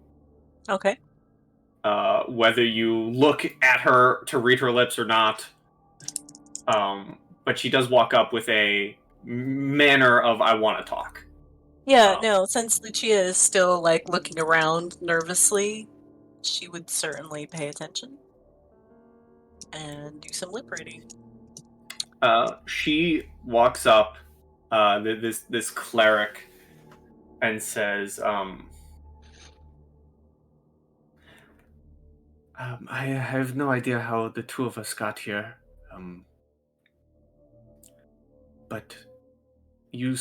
Okay. Whether you look at her to read her lips or not, but she does walk up with a manner of "I want to talk." Yeah, no, since Lucia is still, like, looking around nervously, she would certainly pay attention and do some lip reading. She walks up, this cleric, and says, I have no idea how the two of us got here, but you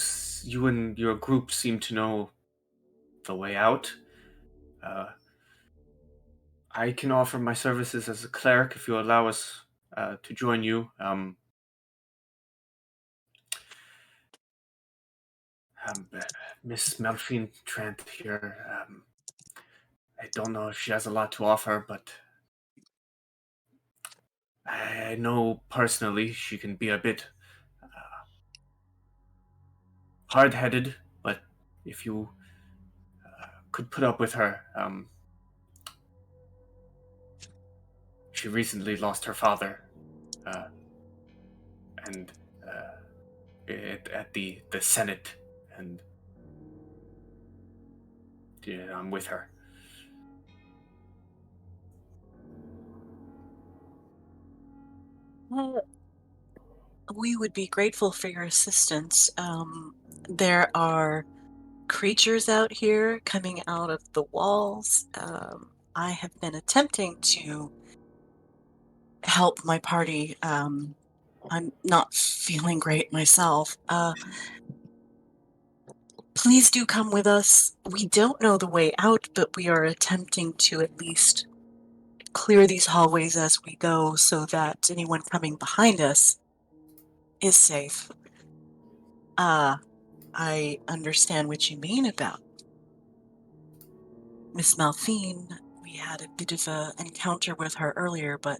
and your group seem to know the way out. I can offer my services as a cleric if you allow us to join you. Miss Melphine Trent here. I don't know if she has a lot to offer, but I know personally she can be a bit hard-headed, but if you could put up with her, she recently lost her father, and at the Senate, and yeah, I'm with her. Well, we would be grateful for your assistance. There are creatures out here coming out of the walls. I have been attempting to help my party. I'm not feeling great myself. Please do come with us. We don't know the way out, but we are attempting to at least clear these hallways as we go so that anyone coming behind us is safe. I understand what you mean about Miss Malphine. We had a bit of an encounter with her earlier, but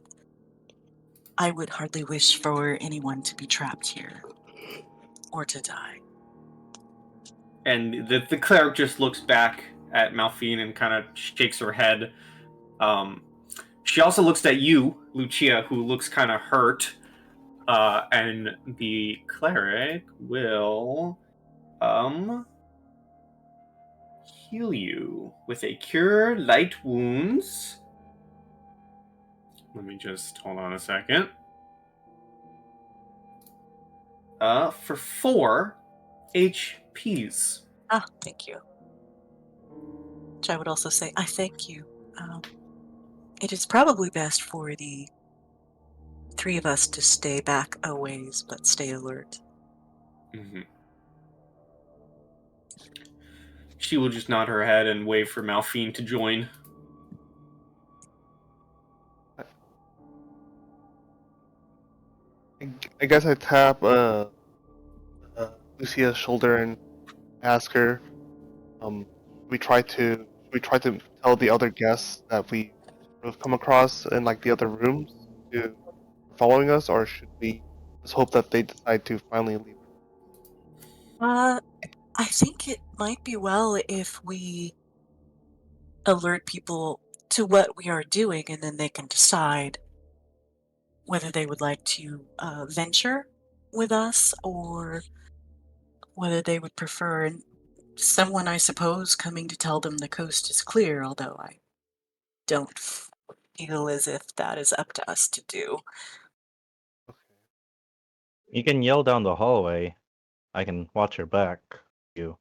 I would hardly wish for anyone to be trapped here or to die. And the cleric just looks back at Malphine and kind of shakes her head. She also looks at you, Lucia, who looks kind of hurt. And the cleric will heal you with a cure light wounds. Let me just hold on a second. For 4 HPs. Ah, thank you. Which I would also say, I thank you. It is probably best for the 3 of us to stay back a ways, but stay alert. Mm-hmm. She will just nod her head and wave for Malphine to join. I guess I tap Lucia's shoulder and ask her, we try to tell the other guests that we have come across in like the other rooms to following us, or should we just hope that they decide to finally leave? I think it might be well if we alert people to what we are doing, and then they can decide whether they would like to venture with us or whether they would prefer someone, I suppose, coming to tell them the coast is clear, although I don't feel as if that is up to us to do. You can yell down the hallway. I can watch your back. You.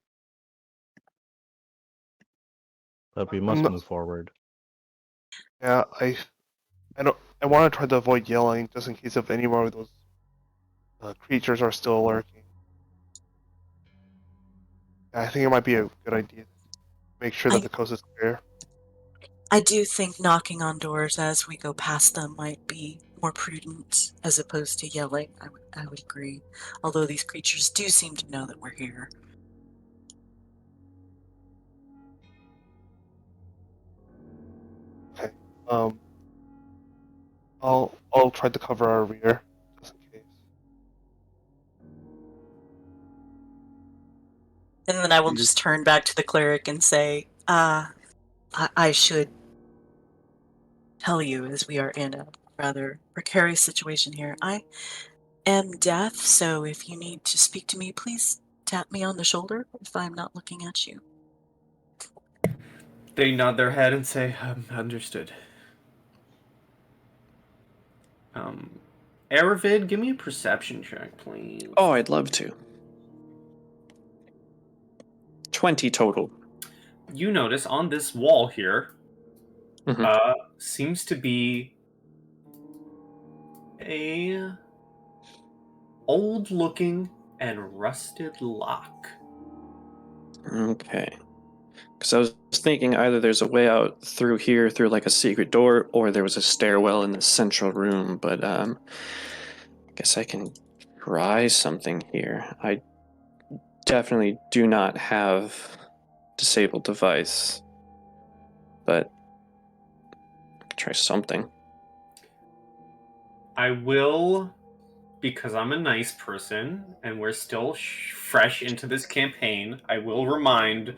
But we must move forward. Yeah, I want to try to avoid yelling just in case if any more of those creatures are still lurking. I think it might be a good idea to make sure that the coast is clear. I do think knocking on doors as we go past them might be more prudent as opposed to yelling. I would agree. Although these creatures do seem to know that we're here. Okay. I'll try to cover our rear just in case. And then I will just turn back to the cleric and say, I should tell you, as we are in a rather precarious situation here, I am deaf, so if you need to speak to me, please tap me on the shoulder if I'm not looking at you. They nod their head and say, understood. Aravid, give me a perception check, please. Oh, I'd love to. 20 total. You notice on this wall here, seems to be a old-looking and rusted lock. Okay. Because I was thinking either there's a way out through here, through like a secret door, or there was a stairwell in the central room, but I guess I can try something here. I definitely do not have disabled device, but I can try something. I will, because I'm a nice person and we're still fresh into this campaign, I will remind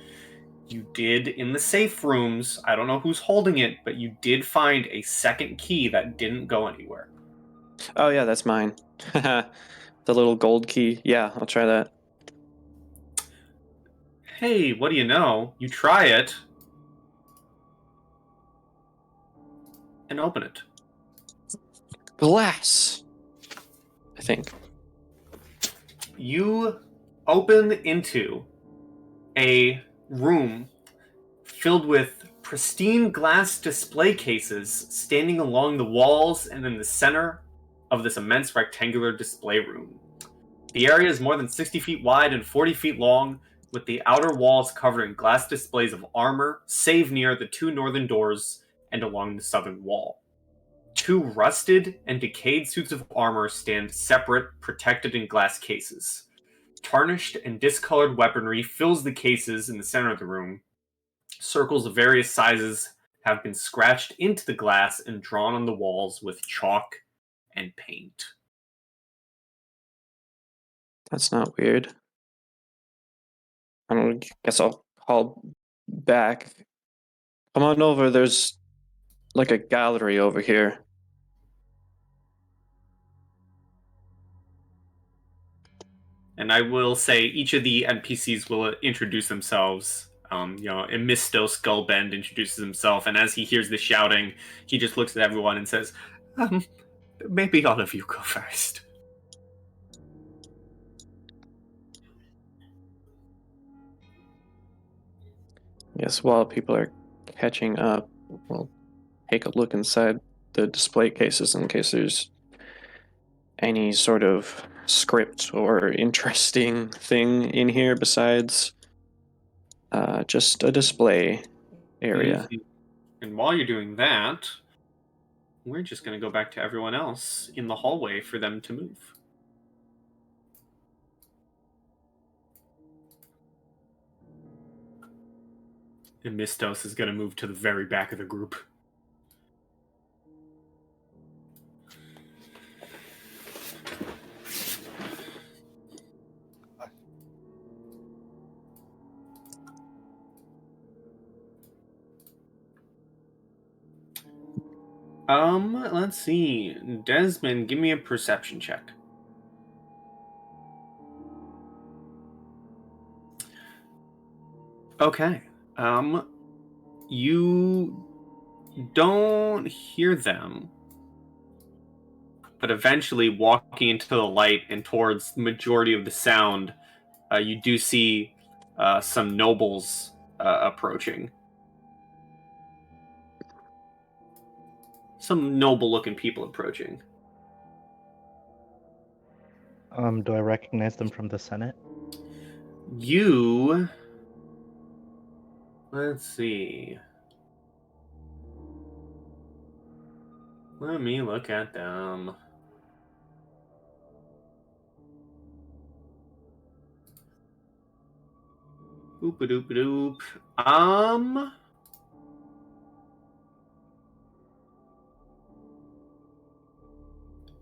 you did in the safe rooms, I don't know who's holding it, but you did find a second key that didn't go anywhere. Oh yeah, that's mine. The little gold key. Yeah, I'll try that. Hey, what do you know? You try it and open it. Glass, I think. You open into a room filled with pristine glass display cases standing along the walls and in the center of this immense rectangular display room. The area is more than 60 feet wide and 40 feet long, with the outer walls covered in glass displays of armor, save near the two northern doors and along the southern wall. Two rusted and decayed suits of armor stand separate, protected in glass cases. Tarnished and discolored weaponry fills the cases in the center of the room. Circles of various sizes have been scratched into the glass and drawn on the walls with chalk and paint. That's not weird. I don't guess I'll call back. Come on over, there's like a gallery over here. And I will say each of the NPCs will introduce themselves. Emisto Skullbend introduces himself, and as he hears the shouting, he just looks at everyone and says, maybe all of you go first. Yes, while people are catching up, we'll take a look inside the display cases in case there's any sort of script or interesting thing in here besides just a display area. And while you're doing that, we're just going to go back to everyone else in the hallway for them to move. And Mistos is going to move to the very back of the group. Let's see. Desmond, give me a perception check. Okay. You don't hear them, but eventually walking into the light and towards the majority of the sound, you do see some nobles approaching. Some noble-looking people approaching. Do I recognize them from the Senate? You... Let's see. Let me look at them. Boop-a-doop-a-doop.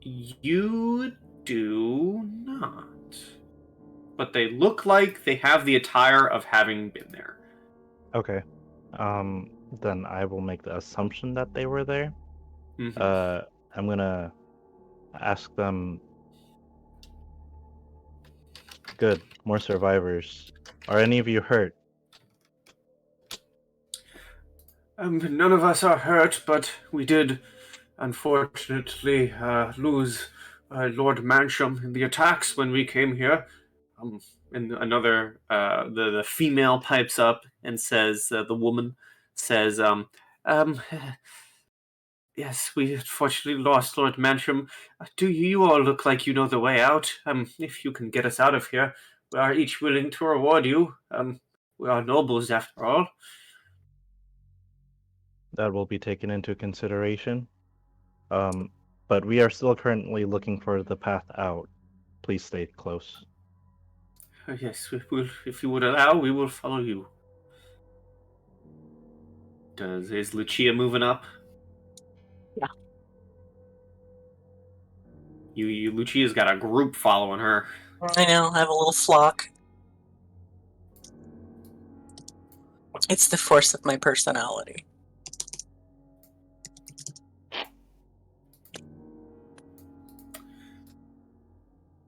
You do not. But they look like they have the attire of having been there. Okay. Then I will make the assumption that they were there. Mm-hmm. I'm gonna ask them. Good, more survivors. Are any of you hurt? None of us are hurt, but we did, unfortunately, lose Lord Mansham in the attacks when we came here. And another, the female pipes up and says, the woman says, yes, we unfortunately lost Lord Mansham. Do you all look like you know the way out? If you can get us out of here, we are each willing to reward you. We are nobles after all. That will be taken into consideration. But we are still currently looking for the path out. Please stay close. Yes, we will. If you would allow, we will follow you. Is Lucia moving up? Yeah. Lucia's got a group following her. I know, I have a little flock. It's the force of my personality.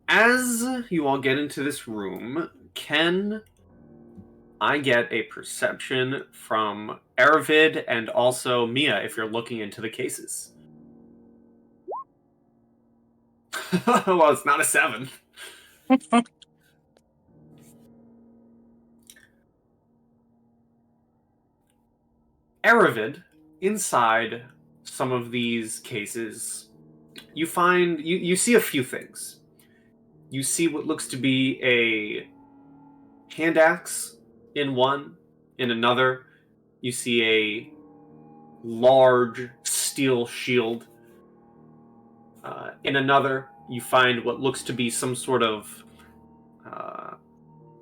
As you all get into this room, can I get a perception from Aravid and also Mia if you're looking into the cases? Well, it's not a 7. Aravid, inside some of these cases, you find you see a few things. You see what looks to be a hand axe in one. In another, you see a large steel shield. In another, you find what looks to be some sort of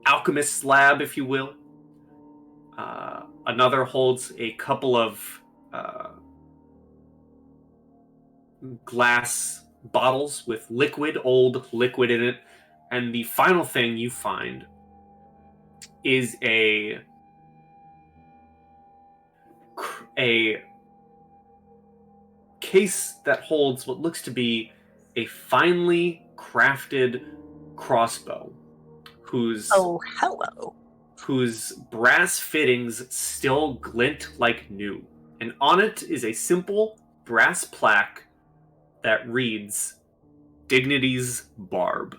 alchemist's lab, if you will. Another holds a couple of glass bottles with old liquid in it. And the final thing you find is a case that holds what looks to be a finely crafted crossbow whose brass fittings still glint like new. And on it is a simple brass plaque that reads, Dignity's Barb.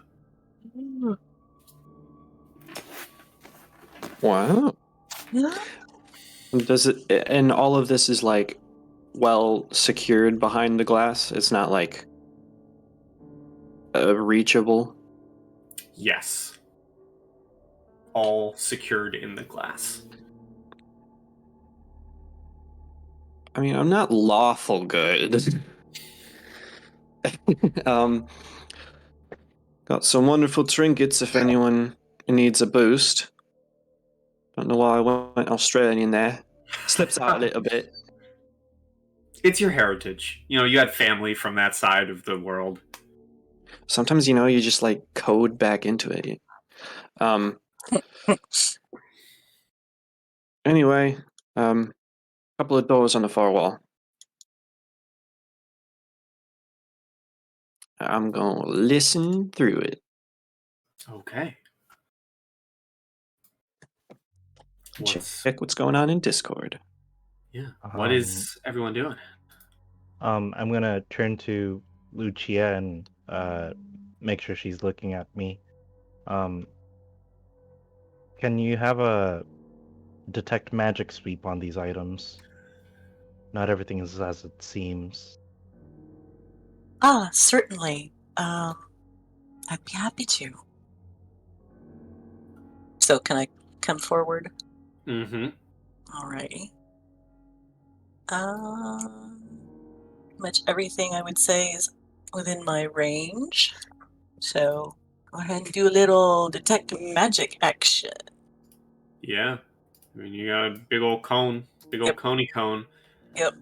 Wow. Does it, and all of this is like well secured behind the glass? It's not like reachable? Yes. All secured in the glass. I mean, I'm not lawful good. Got some wonderful trinkets if anyone needs a boost. Don't know why I went Australian there. Slips out a little bit. It's your heritage. You know, you had family from that side of the world. Sometimes, you just like code back into it. Anyway, couple of doors on the far wall. I'm gonna listen through it. Okay. Check what's going on in Discord. Yeah. What is everyone doing? I'm gonna turn to Lucia and make sure she's looking at me. Can you have a detect magic sweep on these items? Not everything is as it seems. Certainly. I'd be happy to. So can I come forward? Mm-hmm. Alrighty. Much everything I would say is within my range. So go ahead and do a little detect magic action. Yeah. I mean, you got a big old cone. Big old Yep. coney cone. Yep.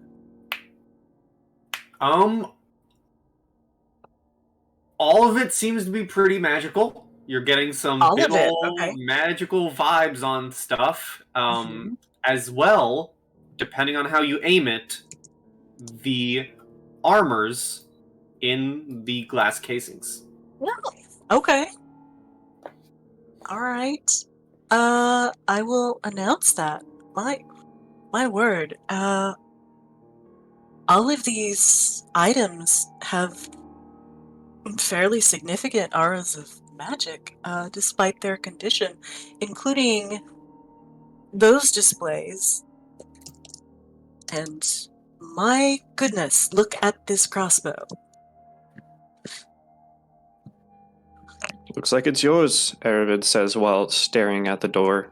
All of it seems to be pretty magical. You're getting some All big of it. old Okay. magical vibes on stuff. Mhm. As well, depending on how you aim it, the armors in the glass casings. No. Okay. All right. I will announce that. My word. All of these items have fairly significant auras of magic, despite their condition, including those displays. And my goodness, look at this crossbow. Looks like it's yours, Aravid says while staring at the door.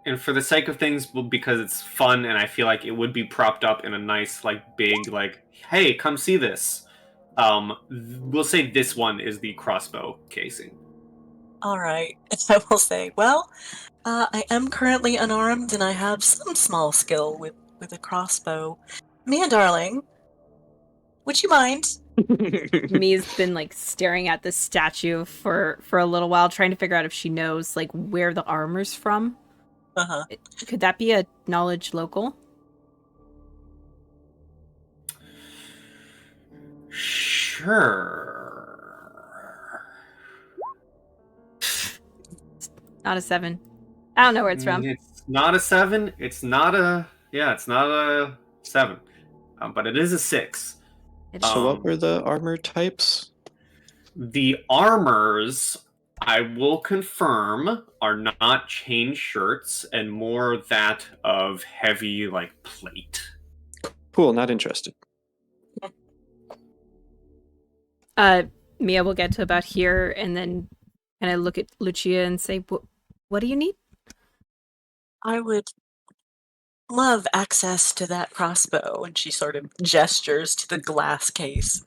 And for the sake of things, because it's fun and I feel like it would be propped up in a nice, like, big, like, hey, come see this. We'll say this one is the crossbow casing. All right. I will say, well, I am currently unarmed and I have some small skill with a crossbow. Mia, darling, would you mind? Mia's been like staring at this statue for a little while, trying to figure out if she knows like where the armor's from. Uh-huh. Could that be a knowledge local? Sure. Not a 7. I don't know where it's from. It's not a 7. It's not a... Yeah, it's not a 7. But it is a 6. So what were the armor types? The armors, I will confirm, are not chain shirts and more that of heavy, like, plate. Cool, not interested. Mia will get to about here and then kind of look at Lucia and say, what do you need? I would love access to that crossbow. And she sort of gestures to the glass case.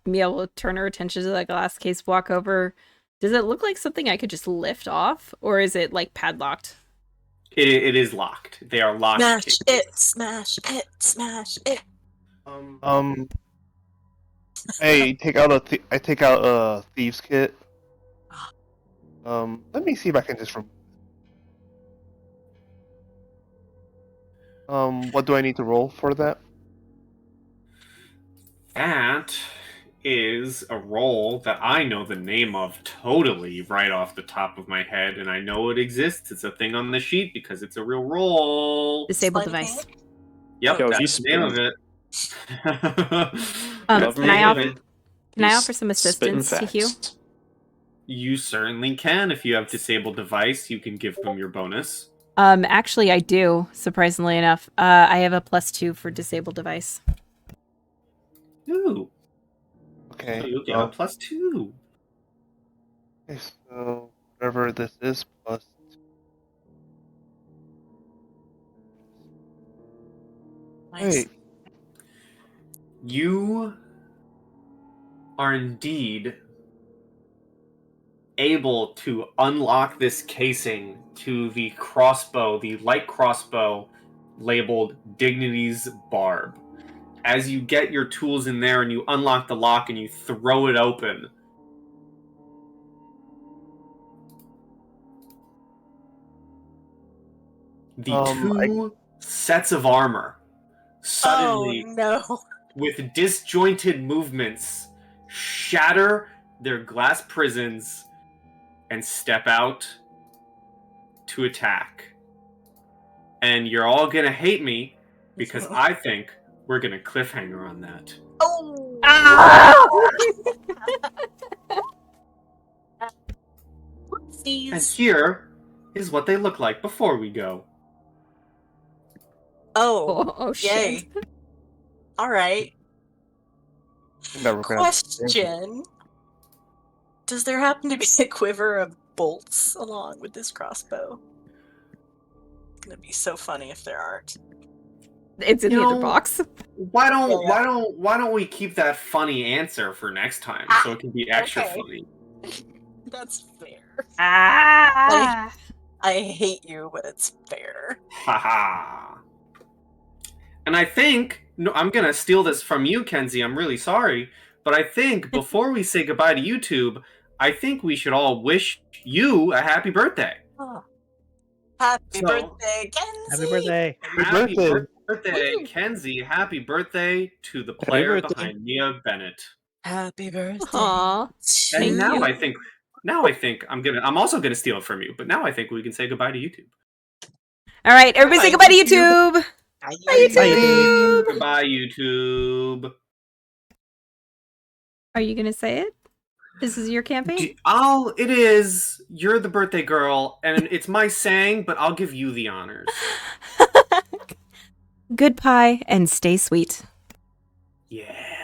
Mia will turn her attention to the glass case, walk over. Does it look like something I could just lift off? Or is it like padlocked? It is locked. They are locked. Smash cases. it! Smash it! Smash it! I take out a thieves kit. Let me see if I can just what do I need to roll for that? That is a roll that I know the name of totally right off the top of my head, and I know it exists. It's a thing on the sheet because it's a real roll. Disable Sleight of device. hand? Yep, Yo, that's the name of it. That's the Can I name of offer? it. Can I He's offer some spitting assistance to Hugh? facts. You certainly can. If you have disabled device, you can give them your bonus. Actually, I do. Surprisingly enough, I have a +2 for disabled device. Ooh, Okay. so you'll get a +2. Okay, so whatever this is plus. Nice. Wait, You are indeed able to unlock this casing to the crossbow, the light crossbow labeled Dignity's Barb. As you get your tools in there and you unlock the lock and you throw it open, the two sets of armor suddenly, with disjointed movements, shatter their glass prisons and step out to attack. And you're all gonna hate me because I think we're gonna cliffhanger on that. Oh! And here is what they look like before we go. Oh, shit. yay. Alright. Never gonna- Question. Does there happen to be a quiver of bolts along with this crossbow? It's gonna be so funny if there aren't. It's in the other box. Why don't we keep that funny answer for next time so it can be extra funny? That's fair. Ah! I hate you, but it's fair. Haha. And I think, no, I'm gonna steal this from you, Kenzie. I'm really sorry, but I think before we say goodbye to YouTube, I think we should all wish you a happy birthday. Oh. Happy birthday, Kenzie! Happy birthday! Happy birthday, Kenzie. Happy birthday to the player behind Mia Bennett. Happy birthday. Aww. And now I think I'm also gonna steal it from you, but now I think we can say goodbye to YouTube. All right, everybody say goodbye to YouTube. Bye, Bye, YouTube. Goodbye, YouTube. Are you gonna say it? This is your campaign? It is. You're the birthday girl, and it's my saying, but I'll give you the honors. Good pie and stay sweet. Yeah.